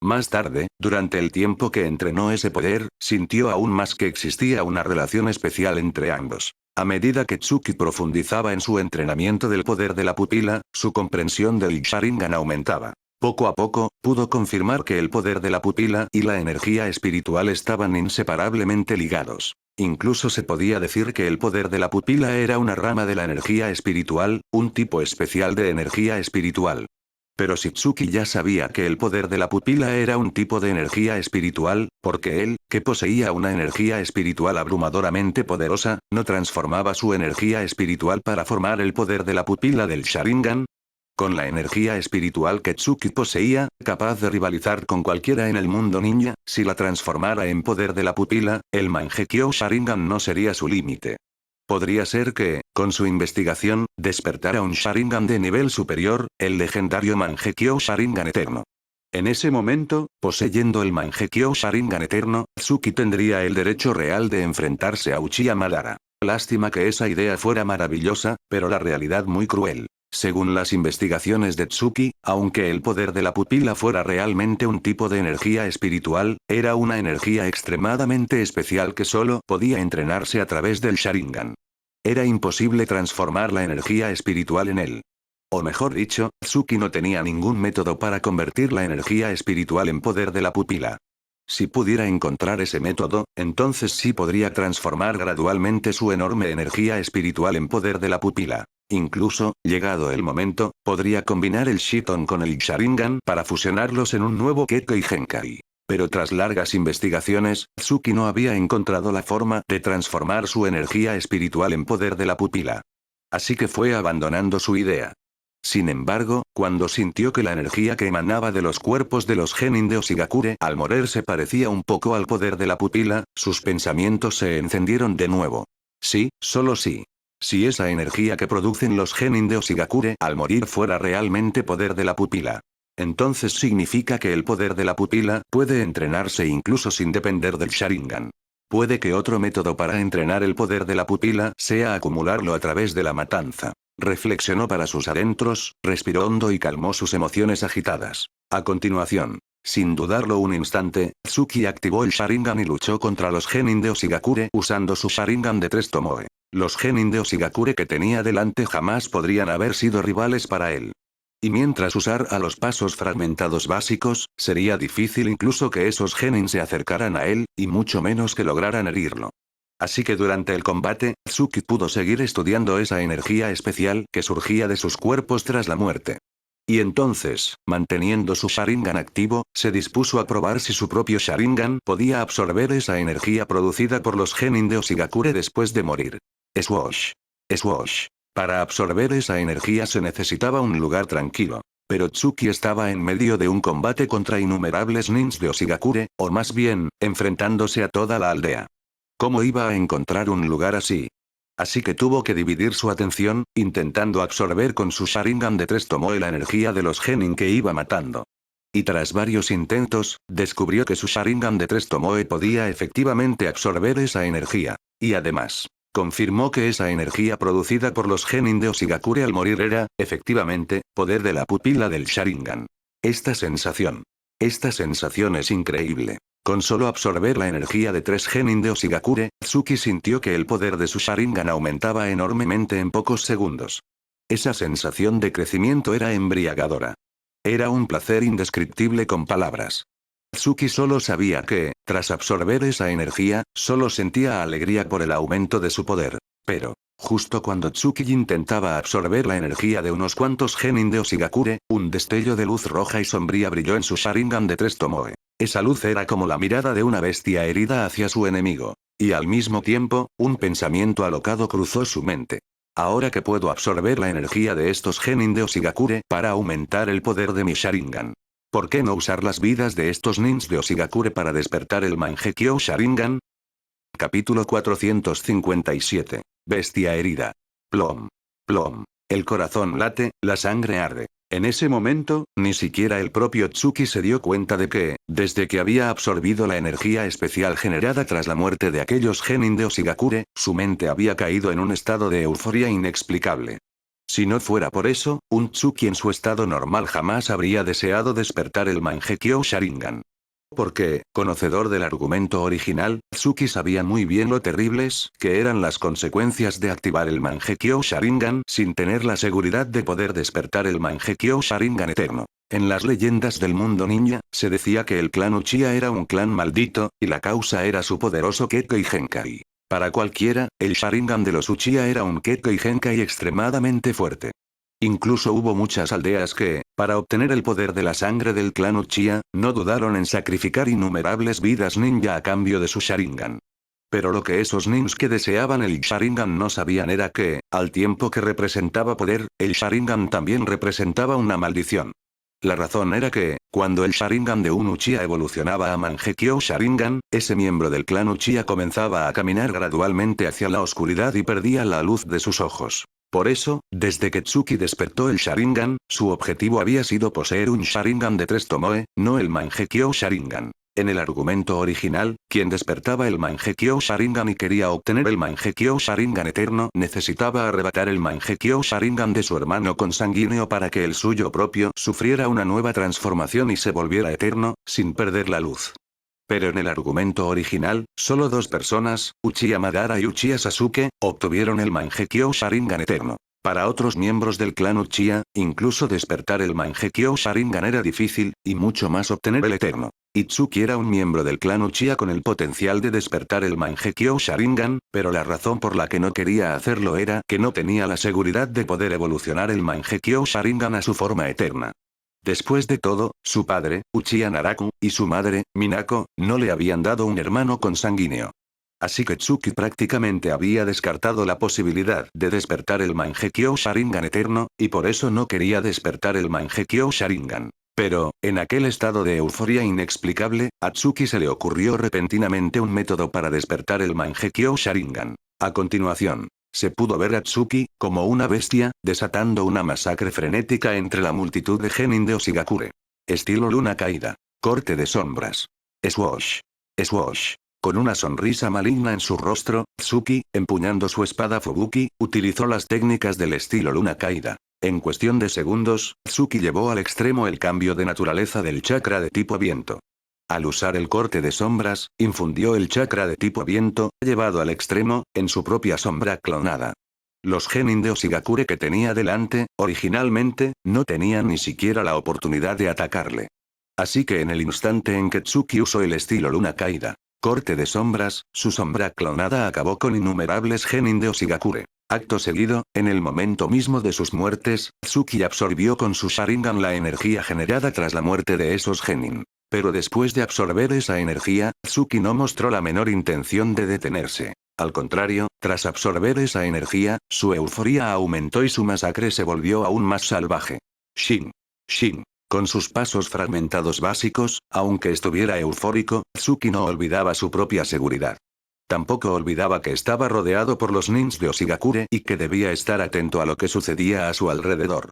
Más tarde, durante el tiempo que entrenó ese poder, sintió aún más que existía una relación especial entre ambos. A medida que Tsuki profundizaba en su entrenamiento del poder de la pupila, su comprensión del Sharingan aumentaba. Poco a poco, pudo confirmar que el poder de la pupila y la energía espiritual estaban inseparablemente ligados. Incluso se podía decir que el poder de la pupila era una rama de la energía espiritual, un tipo especial de energía espiritual. Pero Tsuki ya sabía que el poder de la pupila era un tipo de energía espiritual, porque él, que poseía una energía espiritual abrumadoramente poderosa, no transformaba su energía espiritual para formar el poder de la pupila del Sharingan. Con la energía espiritual que Tsuki poseía, capaz de rivalizar con cualquiera en el mundo ninja, si la transformara en poder de la pupila, el Mangekyo Sharingan no sería su límite. Podría ser que, con su investigación, despertara un Sharingan de nivel superior, el legendario Mangekyo Sharingan Eterno. En ese momento, poseyendo el Mangekyo Sharingan Eterno, Tsuki tendría el derecho real de enfrentarse a Uchiha Madara. Lástima que esa idea fuera maravillosa, pero la realidad muy cruel. Según las investigaciones de Tsuki, aunque el poder de la pupila fuera realmente un tipo de energía espiritual, era una energía extremadamente especial que solo podía entrenarse a través del Sharingan. Era imposible transformar la energía espiritual en él. O mejor dicho, Tsuki no tenía ningún método para convertir la energía espiritual en poder de la pupila. Si pudiera encontrar ese método, entonces sí podría transformar gradualmente su enorme energía espiritual en poder de la pupila. Incluso, llegado el momento, podría combinar el Shiton con el Sharingan para fusionarlos en un nuevo Kekkei Genkai. Pero tras largas investigaciones, Tsuki no había encontrado la forma de transformar su energía espiritual en poder de la pupila. Así que fue abandonando su idea. Sin embargo, cuando sintió que la energía que emanaba de los cuerpos de los genin de Oshigakure al morir se parecía un poco al poder de la pupila, sus pensamientos se encendieron de nuevo. Sí, solo sí. Si esa energía que producen los genin de Oshigakure al morir fuera realmente poder de la pupila, entonces significa que el poder de la pupila puede entrenarse incluso sin depender del Sharingan. Puede que otro método para entrenar el poder de la pupila sea acumularlo a través de la matanza. Reflexionó para sus adentros, respiró hondo y calmó sus emociones agitadas. A continuación, sin dudarlo un instante, Tsuki activó el Sharingan y luchó contra los genin de Oshigakure usando su Sharingan de 3 Tomoe. Los genin de Oshigakure que tenía delante jamás podrían haber sido rivales para él. Y mientras usar a los pasos fragmentados básicos, sería difícil incluso que esos genin se acercaran a él, y mucho menos que lograran herirlo. Así que durante el combate, Tsuki pudo seguir estudiando esa energía especial que surgía de sus cuerpos tras la muerte. Y entonces, manteniendo su Sharingan activo, se dispuso a probar si su propio Sharingan podía absorber esa energía producida por los genin de Oshigakure después de morir. Swoosh. Swoosh. Para absorber esa energía se necesitaba un lugar tranquilo. Pero Tsuki estaba en medio de un combate contra innumerables nins de Oshigakure, o más bien, enfrentándose a toda la aldea. ¿Cómo iba a encontrar un lugar así? Así que tuvo que dividir su atención, intentando absorber con su Sharingan de 3 Tomoe la energía de los genin que iba matando. Y tras varios intentos, descubrió que su Sharingan de 3 Tomoe podía efectivamente absorber esa energía. Y además, confirmó que esa energía producida por los genin de Oshigakure al morir era, efectivamente, poder de la pupila del Sharingan. Esta sensación Esta sensación es increíble. Con solo absorber la energía de 3 genin de Oshigakure, Tsuki sintió que el poder de su Sharingan aumentaba enormemente en pocos segundos. Esa sensación de crecimiento era embriagadora. Era un placer indescriptible con palabras. Tsuki solo sabía que, tras absorber esa energía, solo sentía alegría por el aumento de su poder. Pero, justo cuando Tsuki intentaba absorber la energía de unos cuantos genin de Oshigakure, un destello de luz roja y sombría brilló en su Sharingan de 3 Tomoe. Esa luz era como la mirada de una bestia herida hacia su enemigo. Y al mismo tiempo, un pensamiento alocado cruzó su mente. Ahora que puedo absorber la energía de estos genin de Oshigakure para aumentar el poder de mi Sharingan. ¿Por qué no usar las vidas de estos nins de Oshigakure para despertar el Mangekyo Sharingan? Capítulo 457. Bestia herida. Plom. Plom. El corazón late, la sangre arde. En ese momento, ni siquiera el propio Tsuki se dio cuenta de que, desde que había absorbido la energía especial generada tras la muerte de aquellos genin de Oshigakure, su mente había caído en un estado de euforia inexplicable. Si no fuera por eso, un Tsuki en su estado normal jamás habría deseado despertar el Mangekyo Sharingan. Porque, conocedor del argumento original, Tsuki sabía muy bien lo terribles que eran las consecuencias de activar el Mangekyo Sharingan sin tener la seguridad de poder despertar el Mangekyo Sharingan eterno. En las leyendas del mundo ninja, se decía que el clan Uchiha era un clan maldito, y la causa era su poderoso Kekkei Genkai. Para cualquiera, el Sharingan de los Uchiha era un Kekkei Genkai extremadamente fuerte. Incluso hubo muchas aldeas que, para obtener el poder de la sangre del clan Uchiha, no dudaron en sacrificar innumerables vidas ninja a cambio de su Sharingan. Pero lo que esos nins que deseaban el Sharingan no sabían era que, al tiempo que representaba poder, el Sharingan también representaba una maldición. La razón era que, cuando el Sharingan de un Uchiha evolucionaba a Mangekyo Sharingan, ese miembro del clan Uchiha comenzaba a caminar gradualmente hacia la oscuridad y perdía la luz de sus ojos. Por eso, desde que Tsuki despertó el Sharingan, su objetivo había sido poseer un Sharingan de 3 Tomoe, no el Mangekyo Sharingan. En el argumento original, quien despertaba el Mangekyo Sharingan y quería obtener el Mangekyo Sharingan eterno necesitaba arrebatar el Mangekyo Sharingan de su hermano consanguíneo para que el suyo propio sufriera una nueva transformación y se volviera eterno, sin perder la luz. Pero en el argumento original, solo 2 personas, Uchiha Madara y Uchiha Sasuke, obtuvieron el Mangekyo Sharingan eterno. Para otros miembros del clan Uchiha, incluso despertar el Mangekyo Sharingan era difícil, y mucho más obtener el eterno. Itsuki era un miembro del clan Uchiha con el potencial de despertar el Mangekyo Sharingan, pero la razón por la que no quería hacerlo era que no tenía la seguridad de poder evolucionar el Mangekyo Sharingan a su forma eterna. Después de todo, su padre, Uchiha Naraku, y su madre, Minako, no le habían dado un hermano consanguíneo. Así que Tsuki prácticamente había descartado la posibilidad de despertar el Mangekyo Sharingan eterno, y por eso no quería despertar el Mangekyo Sharingan. Pero, en aquel estado de euforia inexplicable, a Tsuki se le ocurrió repentinamente un método para despertar el Mangekyo Sharingan. A continuación, se pudo ver a Tsuki, como una bestia, desatando una masacre frenética entre la multitud de genin de Oshigakure. Estilo luna caída. Corte de sombras. Swoosh. Swoosh. Con una sonrisa maligna en su rostro, Tsuki, empuñando su espada Fubuki, utilizó las técnicas del estilo luna caída. En cuestión de segundos, Tsuki llevó al extremo el cambio de naturaleza del chakra de tipo viento. Al usar el corte de sombras, infundió el chakra de tipo viento, llevado al extremo, en su propia sombra clonada. Los genin de Oshigakure que tenía delante, originalmente, no tenían ni siquiera la oportunidad de atacarle. Así que en el instante en que Tsuki usó el estilo luna caída, corte de sombras, su sombra clonada acabó con innumerables genin de Oshigakure. Acto seguido, en el momento mismo de sus muertes, Tsuki absorbió con su Sharingan la energía generada tras la muerte de esos genin. Pero después de absorber esa energía, Tsuki no mostró la menor intención de detenerse. Al contrario, tras absorber esa energía, su euforia aumentó y su masacre se volvió aún más salvaje. Shin. Shin. Con sus pasos fragmentados básicos, aunque estuviera eufórico, Tsuki no olvidaba su propia seguridad. Tampoco olvidaba que estaba rodeado por los nins de Oshigakure y que debía estar atento a lo que sucedía a su alrededor.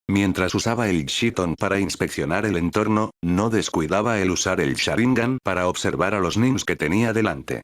Mientras usaba el Shiton para inspeccionar el entorno, no descuidaba el usar el Sharingan para observar a los nins que tenía delante.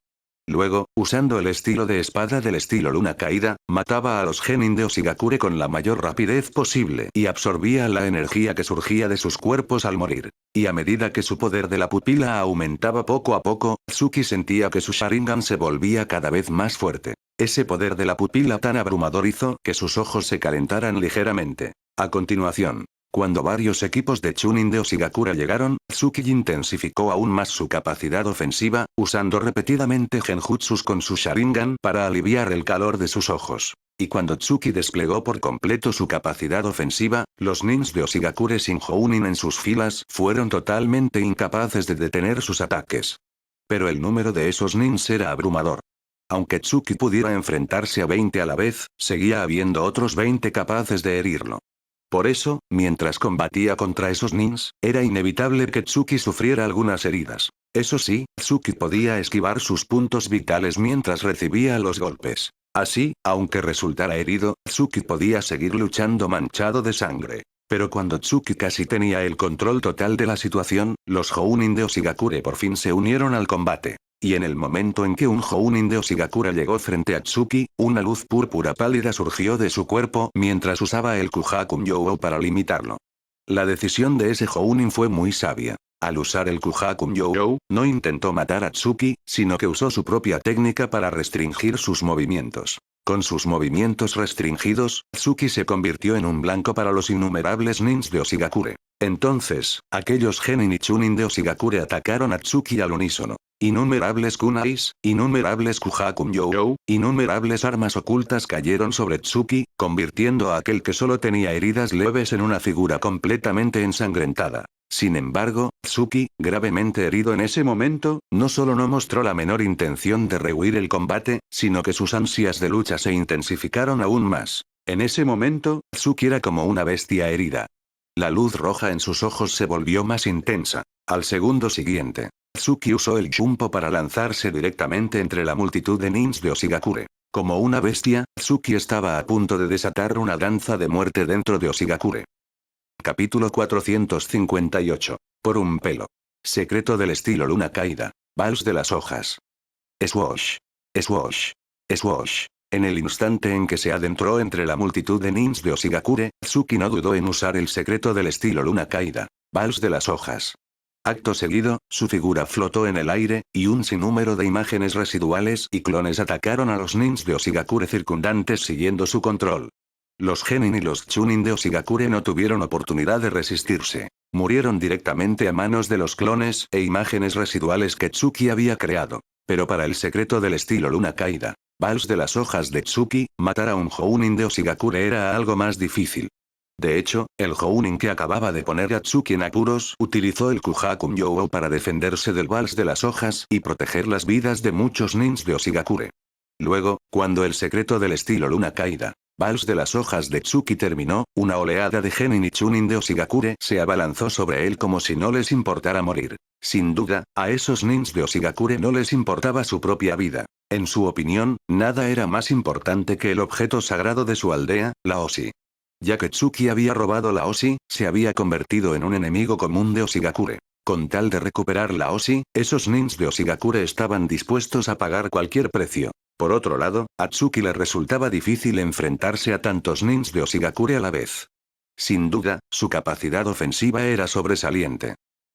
Luego, usando el estilo de espada del estilo Luna Caída, mataba a los genin de Oshigakure con la mayor rapidez posible y absorbía la energía que surgía de sus cuerpos al morir. Y a medida que su poder de la pupila aumentaba poco a poco, Tsuki sentía que su Sharingan se volvía cada vez más fuerte. Ese poder de la pupila tan abrumador hizo que sus ojos se calentaran ligeramente. A continuación, cuando varios equipos de Chunin de Oshigakura llegaron, Tsuki intensificó aún más su capacidad ofensiva, usando repetidamente genjutsus con su Sharingan para aliviar el calor de sus ojos. Y cuando Tsuki desplegó por completo su capacidad ofensiva, los nins de Oshigakure sin Jounin en sus filas fueron totalmente incapaces de detener sus ataques. Pero el número de esos nins era abrumador. Aunque Tsuki pudiera enfrentarse a 20 a la vez, seguía habiendo otros 20 capaces de herirlo. Por eso, mientras combatía contra esos nins, era inevitable que Tsuki sufriera algunas heridas. Eso sí, Tsuki podía esquivar sus puntos vitales mientras recibía los golpes. Así, aunque resultara herido, Tsuki podía seguir luchando manchado de sangre. Pero cuando Tsuki casi tenía el control total de la situación, los Jounin de Oshigakure por fin se unieron al combate. Y en el momento en que un Jounin de Oshigakura llegó frente a Tsuki, una luz púrpura pálida surgió de su cuerpo mientras usaba el Kuhaku Youo para limitarlo. La decisión de ese Jounin fue muy sabia. Al usar el Kuhaku Youo, no intentó matar a Tsuki, sino que usó su propia técnica para restringir sus movimientos. Con sus movimientos restringidos, Tsuki se convirtió en un blanco para los innumerables nins de Oshigakure. Entonces, aquellos genin y chunin de Oshigakure atacaron a Tsuki al unísono. Innumerables kunais, innumerables Kuhaku Youo, innumerables armas ocultas cayeron sobre Tsuki, convirtiendo a aquel que solo tenía heridas leves en una figura completamente ensangrentada. Sin embargo, Tsuki, gravemente herido en ese momento, no solo no mostró la menor intención de rehuir el combate, sino que sus ansias de lucha se intensificaron aún más. En ese momento, Tsuki era como una bestia herida. La luz roja en sus ojos se volvió más intensa. Al segundo siguiente, Tsuki usó el Jumpo para lanzarse directamente entre la multitud de nins de Oshigakure. Como una bestia, Tsuki estaba a punto de desatar una danza de muerte dentro de Oshigakure. Capítulo 458. Por un pelo. Secreto del estilo Luna Caída. Vals de las hojas. Swoosh. Swoosh. Swoosh. En el instante en que se adentró entre la multitud de nins de Oshigakure, Tsuki no dudó en usar el secreto del estilo Luna Caída. Vals de las hojas. Acto seguido, su figura flotó en el aire, y un sinnúmero de imágenes residuales y clones atacaron a los nins de Oshigakure circundantes siguiendo su control. Los genin y los chunin de Oshigakure no tuvieron oportunidad de resistirse. Murieron directamente a manos de los clones e imágenes residuales que Tsuki había creado. Pero para el secreto del estilo Luna Caída, Vals de las hojas de Tsuki, matar a un Jounin de Oshigakure era algo más difícil. De hecho, el Jounin que acababa de poner a Tsuki en apuros utilizó el Kuhaku Youo para defenderse del Vals de las hojas y proteger las vidas de muchos nins de Oshigakure. Luego, cuando el secreto del estilo Luna Caída, Vals de las hojas de Tsuki terminó, una oleada de genin y chunin de Oshigakure se abalanzó sobre él como si no les importara morir. Sin duda, a esos nins de Oshigakure no les importaba su propia vida. En su opinión, nada era más importante que el objeto sagrado de su aldea, la Oshi. Ya que Tsuki había robado la Oshi, se había convertido en un enemigo común de Oshigakure. Con tal de recuperar la Oshi, esos nins de Oshigakure estaban dispuestos a pagar cualquier precio. Por otro lado, a Tsuki le resultaba difícil enfrentarse a tantos nins de Oshigakure a la vez. Sin duda, su capacidad ofensiva era sobresaliente.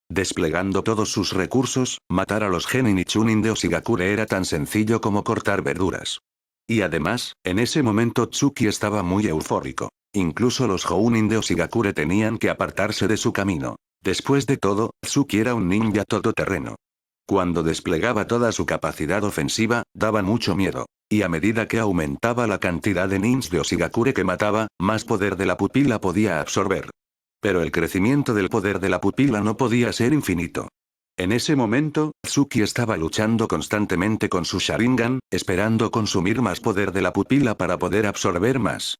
Desplegando todos sus recursos, matar a los genin y chunin de Oshigakure era tan sencillo como cortar verduras. Y además, en ese momento Tsuki estaba muy eufórico. Incluso los Jounin de Oshigakure tenían que apartarse de su camino. Después de todo, Tsuki era un ninja todoterreno. Cuando desplegaba toda su capacidad ofensiva, daba mucho miedo. Y a medida que aumentaba la cantidad de nins de Oshigakure que mataba, más poder de la pupila podía absorber. Pero el crecimiento del poder de la pupila no podía ser infinito. En ese momento, Tsuki estaba luchando constantemente con su Sharingan, esperando consumir más poder de la pupila para poder absorber más.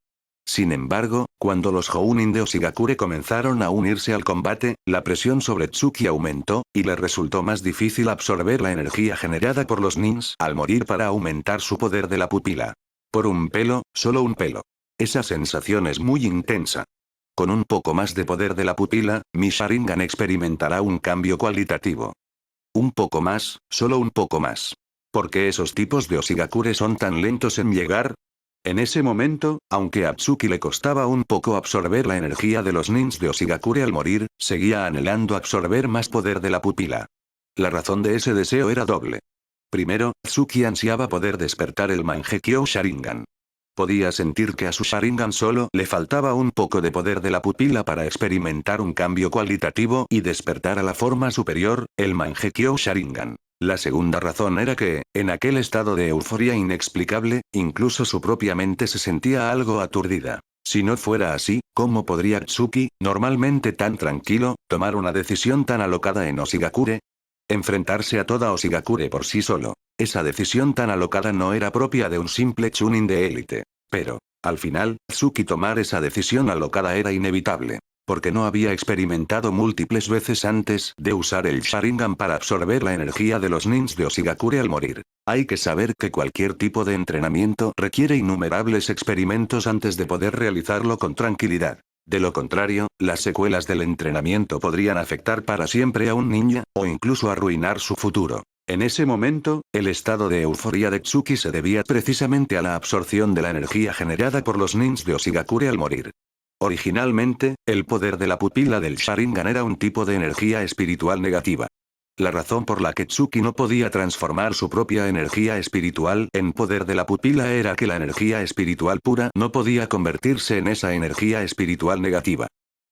Sin embargo, cuando los Jounin de Oshigakure comenzaron a unirse al combate, la presión sobre Tsuki aumentó, y le resultó más difícil absorber la energía generada por los nins al morir para aumentar su poder de la pupila. Por un pelo, solo un pelo. Esa sensación es muy intensa. Con un poco más de poder de la pupila, mi Sharingan experimentará un cambio cualitativo. Un poco más, solo un poco más. ¿Por qué esos tipos de Oshigakure son tan lentos en llegar? En ese momento, aunque a Atsuki le costaba un poco absorber la energía de los nins de Oshigakure al morir, seguía anhelando absorber más poder de la pupila. La razón de ese deseo era doble. Primero, Atsuki ansiaba poder despertar el Mangekyo Sharingan. Podía sentir que a su Sharingan solo le faltaba un poco de poder de la pupila para experimentar un cambio cualitativo y despertar a la forma superior, el Mangekyo Sharingan. La segunda razón era que, en aquel estado de euforia inexplicable, incluso su propia mente se sentía algo aturdida. Si no fuera así, ¿cómo podría Atsuki, normalmente tan tranquilo, tomar una decisión tan alocada en Oshigakure? Enfrentarse a toda Oshigakure por sí solo. Esa decisión tan alocada no era propia de un simple chunin de élite. Pero, al final, Atsuki tomar esa decisión alocada era inevitable. Porque no había experimentado múltiples veces antes de usar el Sharingan para absorber la energía de los nins de Oshigakure al morir. Hay que saber que cualquier tipo de entrenamiento requiere innumerables experimentos antes de poder realizarlo con tranquilidad. De lo contrario, las secuelas del entrenamiento podrían afectar para siempre a un ninja, o incluso arruinar su futuro. En ese momento, el estado de euforia de Tsuki se debía precisamente a la absorción de la energía generada por los nins de Oshigakure al morir. Originalmente, el poder de la pupila del Sharingan era un tipo de energía espiritual negativa. La razón por la que Tsuki no podía transformar su propia energía espiritual en poder de la pupila era que la energía espiritual pura no podía convertirse en esa energía espiritual negativa.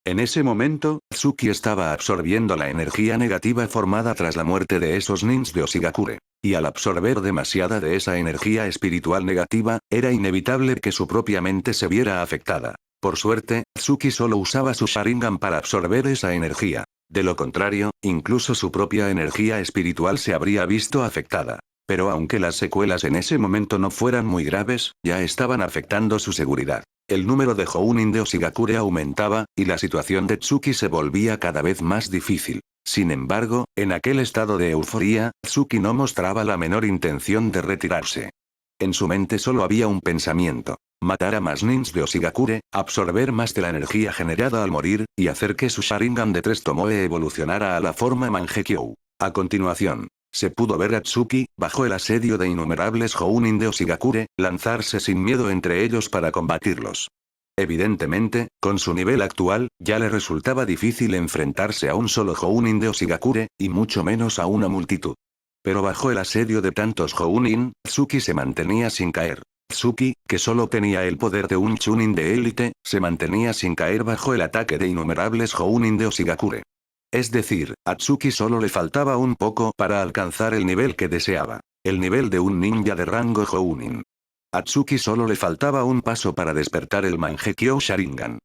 En ese momento, Tsuki estaba absorbiendo la energía negativa formada tras la muerte de esos nins de Oshigakure. Y al absorber demasiada de esa energía espiritual negativa, era inevitable que su propia mente se viera afectada. Por suerte, Tsuki solo usaba su Sharingan para absorber esa energía. De lo contrario, incluso su propia energía espiritual se habría visto afectada. Pero aunque las secuelas en ese momento no fueran muy graves, ya estaban afectando su seguridad. El número de Jounin de Oshigakure aumentaba, y la situación de Tsuki se volvía cada vez más difícil. Sin embargo, en aquel estado de euforia, Tsuki no mostraba la menor intención de retirarse. En su mente solo había un pensamiento. Matar a más nins de Oshigakure, absorber más de la energía generada al morir, y hacer que su Sharingan de 3 Tomoe evolucionara a la forma Mangekyo. A continuación, se pudo ver a Tsuki, bajo el asedio de innumerables Jounin de Oshigakure, lanzarse sin miedo entre ellos para combatirlos. Evidentemente, con su nivel actual, ya le resultaba difícil enfrentarse a un solo Jounin de Oshigakure, y mucho menos a una multitud. Pero bajo el asedio de tantos Jounin, Tsuki se mantenía sin caer. Tsuki, que solo tenía el poder de un chunin de élite, se mantenía sin caer bajo el ataque de innumerables Jounin de Oshigakure. Es decir, a Tsuki solo le faltaba un poco para alcanzar el nivel que deseaba. El nivel de un ninja de rango Jounin. A Tsuki solo le faltaba un paso para despertar el Mangekyo Sharingan.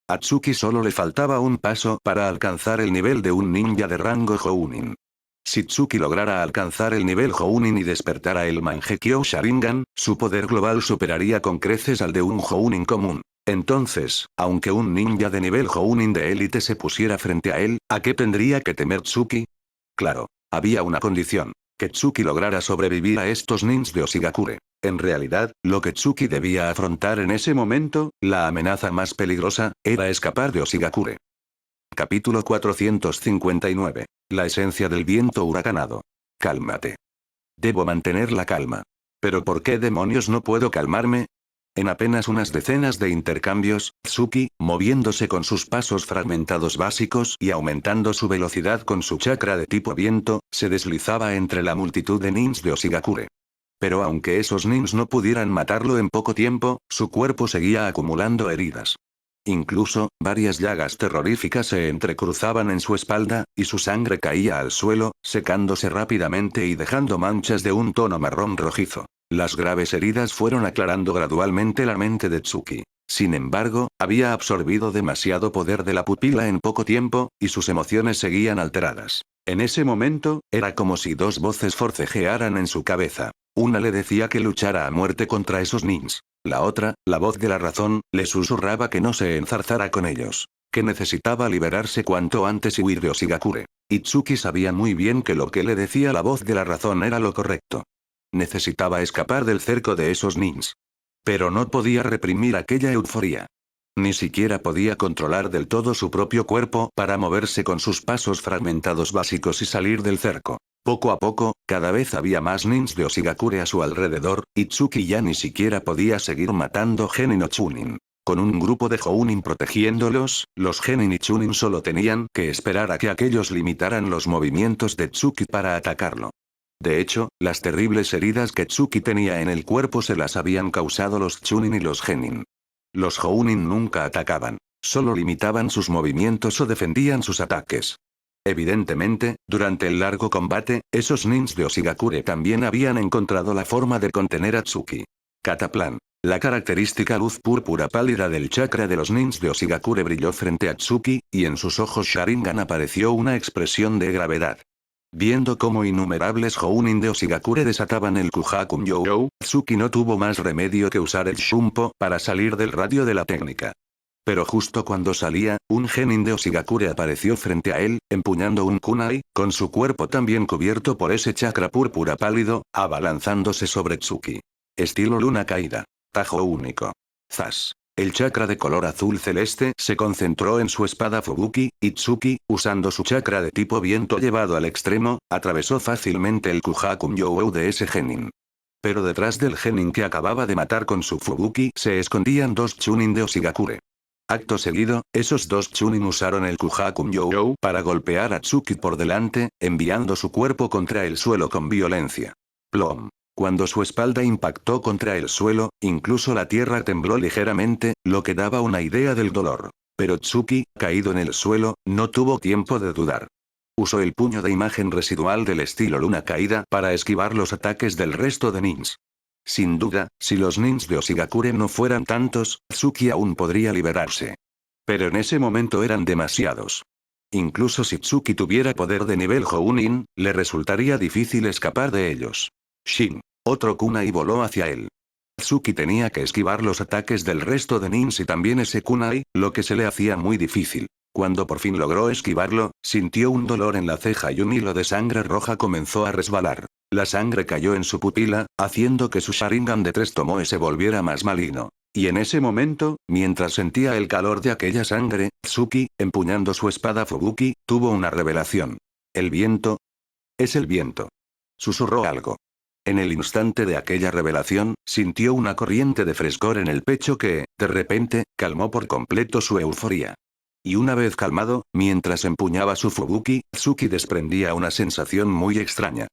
A Tsuki solo le faltaba un paso para alcanzar el nivel de un ninja de rango Jounin. Si Tsuki lograra alcanzar el nivel Jounin y despertara el Mangekyo Sharingan, su poder global superaría con creces al de un Jounin común. Entonces, aunque un ninja de nivel Jounin de élite se pusiera frente a él, ¿a qué tendría que temer Tsuki? Claro, había una condición. Que Tsuki lograra sobrevivir a estos nins de Oshigakure. En realidad, lo que Tsuki debía afrontar en ese momento, la amenaza más peligrosa, era escapar de Oshigakure. Capítulo 459. La esencia del viento huracanado. Cálmate. Debo mantener la calma. ¿Pero por qué demonios no puedo calmarme? En apenas unas decenas de intercambios, Tsuki, moviéndose con sus pasos fragmentados básicos y aumentando su velocidad con su chakra de tipo viento, se deslizaba entre la multitud de nins de Oshigakure. Pero aunque esos nins no pudieran matarlo en poco tiempo, su cuerpo seguía acumulando heridas. Incluso, varias llagas terroríficas se entrecruzaban en su espalda, y su sangre caía al suelo, secándose rápidamente y dejando manchas de un tono marrón rojizo. Las graves heridas fueron aclarando gradualmente la mente de Tsuki. Sin embargo, había absorbido demasiado poder de la pupila en poco tiempo, y sus emociones seguían alteradas. En ese momento, era como si dos voces forcejearan en su cabeza. Una le decía que luchara a muerte contra esos nins. La otra, la voz de la razón, le susurraba que no se enzarzara con ellos. Que necesitaba liberarse cuanto antes y huir de Oshigakure. Tsuki sabía muy bien que lo que le decía la voz de la razón era lo correcto. Necesitaba escapar del cerco de esos nins. Pero no podía reprimir aquella euforia. Ni siquiera podía controlar del todo su propio cuerpo para moverse con sus pasos fragmentados básicos y salir del cerco. Poco a poco, cada vez había más nins de Oshigakure a su alrededor, y Tsuki ya ni siquiera podía seguir matando Genin o Chunin. Con un grupo de Jounin protegiéndolos, los Genin y Chunin solo tenían que esperar a que aquellos limitaran los movimientos de Tsuki para atacarlo. De hecho, las terribles heridas que Tsuki tenía en el cuerpo se las habían causado los Chunin y los Genin. Los Jounin nunca atacaban, solo limitaban sus movimientos o defendían sus ataques. Evidentemente, durante el largo combate, esos nins de Oshigakure también habían encontrado la forma de contener a Tsuki. Cataplan. La característica luz púrpura pálida del chakra de los nins de Oshigakure brilló frente a Tsuki, y en sus ojos Sharingan apareció una expresión de gravedad. Viendo cómo innumerables Jounin de Oshigakure desataban el Kuhaku Yo, Tsuki no tuvo más remedio que usar el Shunpo para salir del radio de la técnica. Pero justo cuando salía, un genin de Oshigakure apareció frente a él, empuñando un kunai, con su cuerpo también cubierto por ese chakra púrpura pálido, abalanzándose sobre Tsuki. Estilo luna caída. Tajo único. Zas. El chakra de color azul celeste se concentró en su espada Fubuki, y Tsuki, usando su chakra de tipo viento llevado al extremo, atravesó fácilmente el Kuhaku Yo de ese genin. Pero detrás del genin que acababa de matar con su Fubuki se escondían dos Chunin de Oshigakure. Acto seguido, esos dos Chunin usaron el Kuhaku Yo para golpear a Tsuki por delante, enviando su cuerpo contra el suelo con violencia. Plom. Cuando su espalda impactó contra el suelo, incluso la tierra tembló ligeramente, lo que daba una idea del dolor. Pero Tsuki, caído en el suelo, no tuvo tiempo de dudar. Usó el puño de imagen residual del estilo luna caída para esquivar los ataques del resto de nins. Sin duda, si los nins de Oshigakure no fueran tantos, Tsuki aún podría liberarse. Pero en ese momento eran demasiados. Incluso si Tsuki tuviera poder de nivel Jounin, le resultaría difícil escapar de ellos. Shin. Otro kunai voló hacia él. Tsuki tenía que esquivar los ataques del resto de nins y también ese kunai, lo que se le hacía muy difícil. Cuando por fin logró esquivarlo, sintió un dolor en la ceja y un hilo de sangre roja comenzó a resbalar. La sangre cayó en su pupila, haciendo que su Sharingan de 3 tomoe se volviera más maligno. Y en ese momento, mientras sentía el calor de aquella sangre, Tsuki, empuñando su espada Fubuki, tuvo una revelación. ¿El viento? Es el viento. Susurró algo. En el instante de aquella revelación, sintió una corriente de frescor en el pecho que, de repente, calmó por completo su euforia. Y una vez calmado, mientras empuñaba su Fubuki, Tsuki desprendía una sensación muy extraña.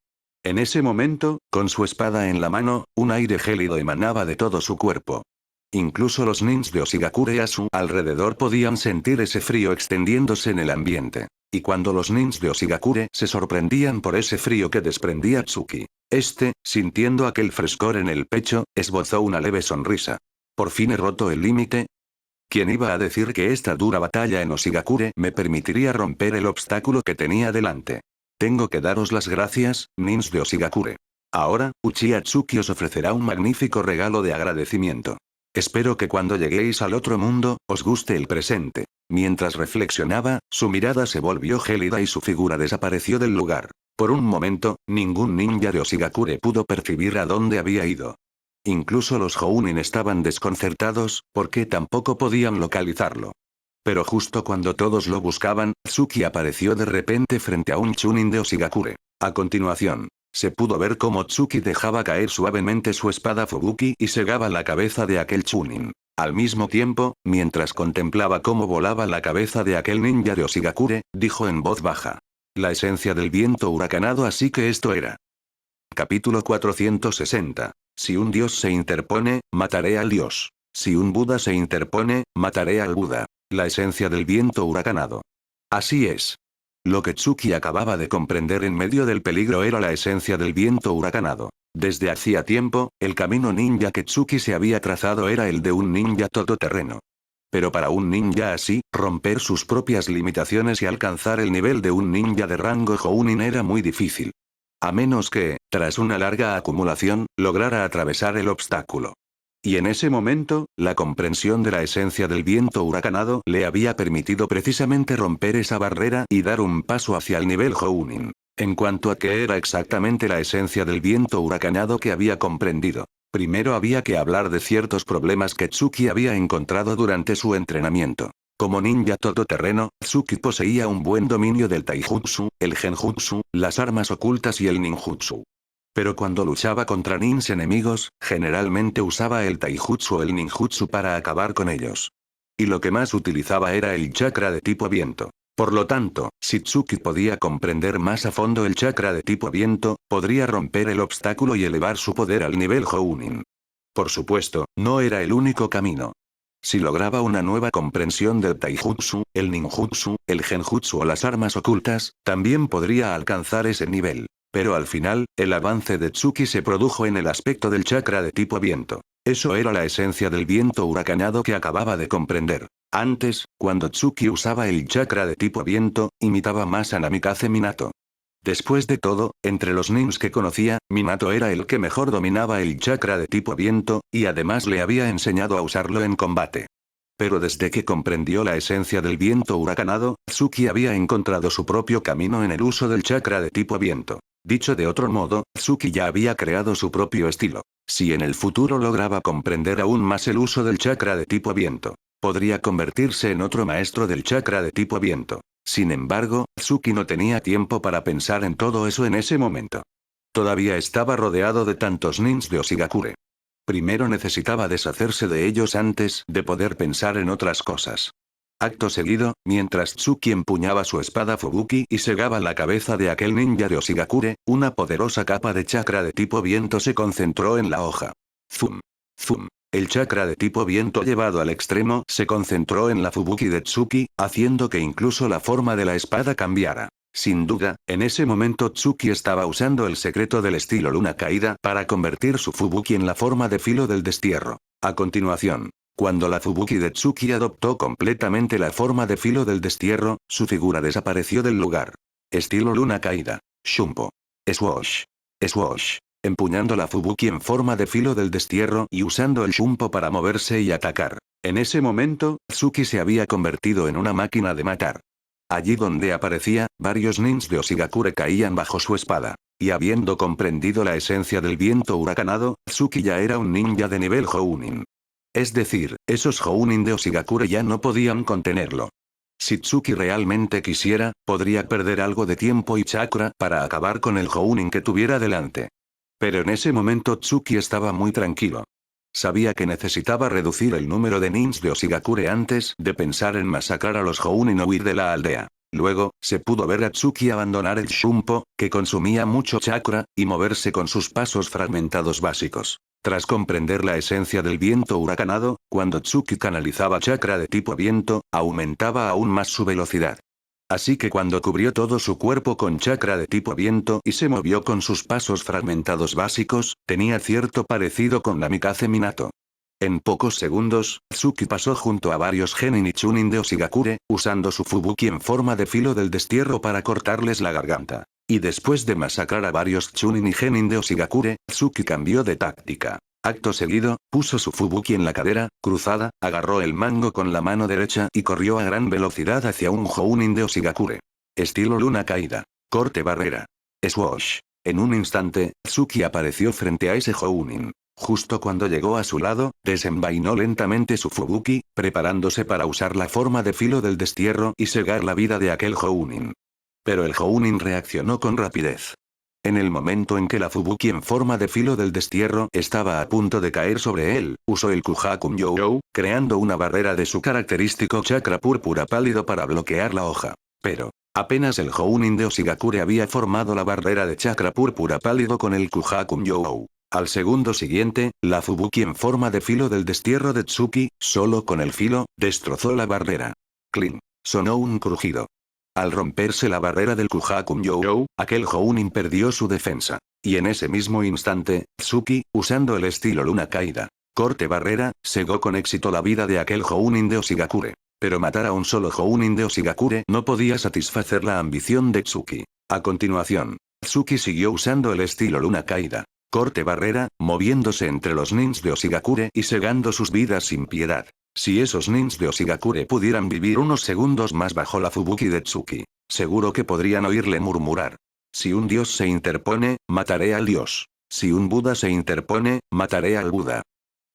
En ese momento, con su espada en la mano, un aire gélido emanaba de todo su cuerpo. Incluso los nins de Oshigakure a su alrededor podían sentir ese frío extendiéndose en el ambiente. Y cuando los nins de Oshigakure se sorprendían por ese frío que desprendía Tsuki, sintiendo aquel frescor en el pecho, esbozó una leve sonrisa. ¿Por fin he roto el límite? ¿Quién iba a decir que esta dura batalla en Oshigakure me permitiría romper el obstáculo que tenía delante? Tengo que daros las gracias, nins de Oshigakure. Ahora, Uchiha Tsuki os ofrecerá un magnífico regalo de agradecimiento. Espero que cuando lleguéis al otro mundo, os guste el presente. Mientras reflexionaba, su mirada se volvió gélida y su figura desapareció del lugar. Por un momento, ningún ninja de Oshigakure pudo percibir a dónde había ido. Incluso los Jounin estaban desconcertados, porque tampoco podían localizarlo. Pero justo cuando todos lo buscaban, Tsuki apareció de repente frente a un Chunin de Oshigakure. A continuación, se pudo ver cómo Tsuki dejaba caer suavemente su espada Fubuki y segaba la cabeza de aquel Chunin. Al mismo tiempo, mientras contemplaba cómo volaba la cabeza de aquel ninja de Oshigakure, dijo en voz baja. La esencia del viento huracanado, así que esto era. Capítulo 460. Si un dios se interpone, mataré al dios. Si un Buda se interpone, mataré al Buda. La esencia del viento huracanado. Así es. Lo que Tsuki acababa de comprender en medio del peligro era la esencia del viento huracanado. Desde hacía tiempo, el camino ninja que Tsuki se había trazado era el de un ninja todoterreno. Pero para un ninja así, romper sus propias limitaciones y alcanzar el nivel de un ninja de rango Jounin era muy difícil. A menos que, tras una larga acumulación, lograra atravesar el obstáculo. Y en ese momento, la comprensión de la esencia del viento huracanado le había permitido precisamente romper esa barrera y dar un paso hacia el nivel Jounin. En cuanto a qué era exactamente la esencia del viento huracanado que había comprendido, Primero había que hablar de ciertos problemas que Tsuki había encontrado durante su entrenamiento. Como ninja todoterreno, Tsuki poseía un buen dominio del taijutsu, el genjutsu, las armas ocultas y el ninjutsu. Pero cuando luchaba contra nins enemigos, generalmente usaba el taijutsu o el ninjutsu para acabar con ellos. Y lo que más utilizaba era el chakra de tipo viento. Por lo tanto, si Tsuki podía comprender más a fondo el chakra de tipo viento, podría romper el obstáculo y elevar su poder al nivel Jounin. Por supuesto, no era el único camino. Si lograba una nueva comprensión del taijutsu, el ninjutsu, el genjutsu o las armas ocultas, también podría alcanzar ese nivel. Pero al final, el avance de Tsuki se produjo en el aspecto del chakra de tipo viento. Eso era la esencia del viento huracanado que acababa de comprender. Antes, cuando Tsuki usaba el chakra de tipo viento, imitaba más a Namikaze Minato. Después de todo, entre los nins que conocía, Minato era el que mejor dominaba el chakra de tipo viento, y además le había enseñado a usarlo en combate. Pero desde que comprendió la esencia del viento huracanado, Tsuki había encontrado su propio camino en el uso del chakra de tipo viento. Dicho de otro modo, Tsuki ya había creado su propio estilo. Si en el futuro lograba comprender aún más el uso del chakra de tipo viento, podría convertirse en otro maestro del chakra de tipo viento. Sin embargo, Tsuki no tenía tiempo para pensar en todo eso en ese momento. Todavía estaba rodeado de tantos nins de Oshigakure. Primero necesitaba deshacerse de ellos antes de poder pensar en otras cosas. Acto seguido, mientras Tsuki empuñaba su espada Fubuki y segaba la cabeza de aquel ninja de Oshigakure, una poderosa capa de chakra de tipo viento se concentró en la hoja. Zum. Zum. El chakra de tipo viento llevado al extremo se concentró en la Fubuki de Tsuki, haciendo que incluso la forma de la espada cambiara. Sin duda, en ese momento Tsuki estaba usando el secreto del estilo luna caída para convertir su Fubuki en la forma de filo del destierro. A continuación, cuando la Fubuki de Tsuki adoptó completamente la forma de filo del destierro, su figura desapareció del lugar. Estilo luna caída. Shumpo. Swoosh. Swoosh. Empuñando la Fubuki en forma de filo del destierro y usando el Shumpo para moverse y atacar. En ese momento, Tsuki se había convertido en una máquina de matar. Allí donde aparecía, varios nins de Oshigakure caían bajo su espada. Y habiendo comprendido la esencia del viento huracanado, Tsuki ya era un ninja de nivel Jounin. Es decir, esos Jounin de Oshigakure ya no podían contenerlo. Si Tsuki realmente quisiera, podría perder algo de tiempo y chakra para acabar con el Jounin que tuviera delante. Pero en ese momento Tsuki estaba muy tranquilo. Sabía que necesitaba reducir el número de nins de Oshigakure antes de pensar en masacrar a los Jounin o huir de la aldea. Luego, se pudo ver a Tsuki abandonar el Shumpo, que consumía mucho chakra, y moverse con sus pasos fragmentados básicos. Tras comprender la esencia del viento huracanado, cuando Tsuki canalizaba chakra de tipo viento, aumentaba aún más su velocidad. Así que cuando cubrió todo su cuerpo con chakra de tipo viento y se movió con sus pasos fragmentados básicos, tenía cierto parecido con Namikaze Minato. En pocos segundos, Tsuki pasó junto a varios genin y chunin de Oshigakure, usando su Fubuki en forma de filo del destierro para cortarles la garganta. Y después de masacrar a varios chunin y genin de Oshigakure, Tsuki cambió de táctica. Acto seguido, puso su Fubuki en la cadera, cruzada, agarró el mango con la mano derecha y corrió a gran velocidad hacia un Jounin de Oshigakure. Estilo luna caída. Corte barrera. Swoosh. En un instante, Tsuki apareció frente a ese Jounin. Justo cuando llegó a su lado, desenvainó lentamente su Fubuki, preparándose para usar la forma de filo del destierro y segar la vida de aquel Jounin. Pero el Jounin reaccionó con rapidez. En el momento en que la Fubuki en forma de filo del destierro estaba a punto de caer sobre él, usó el Kuhaku Myo, creando una barrera de su característico chakra púrpura pálido para bloquear la hoja. Pero, apenas el Jounin de Oshigakure había formado la barrera de chakra púrpura pálido con el Kuhaku Myo. Al segundo siguiente, la Fubuki en forma de filo del destierro de Tsuki, solo con el filo, destrozó la barrera. Cling. Sonó un crujido. Al romperse la barrera del Kuhaku Myo, aquel Jounin perdió su defensa. Y en ese mismo instante, Tsuki, usando el estilo luna caída, corte barrera, segó con éxito la vida de aquel Jounin de Oshigakure. Pero matar a un solo Jounin de Oshigakure no podía satisfacer la ambición de Tsuki. A continuación, Tsuki siguió usando el estilo luna caída, corte barrera, moviéndose entre los nins de Oshigakure y segando sus vidas sin piedad. Si esos nins de Oshigakure pudieran vivir unos segundos más bajo la Fubuki de Tsuki, seguro que podrían oírle murmurar. Si un dios se interpone, mataré al dios. Si un Buda se interpone, mataré al Buda.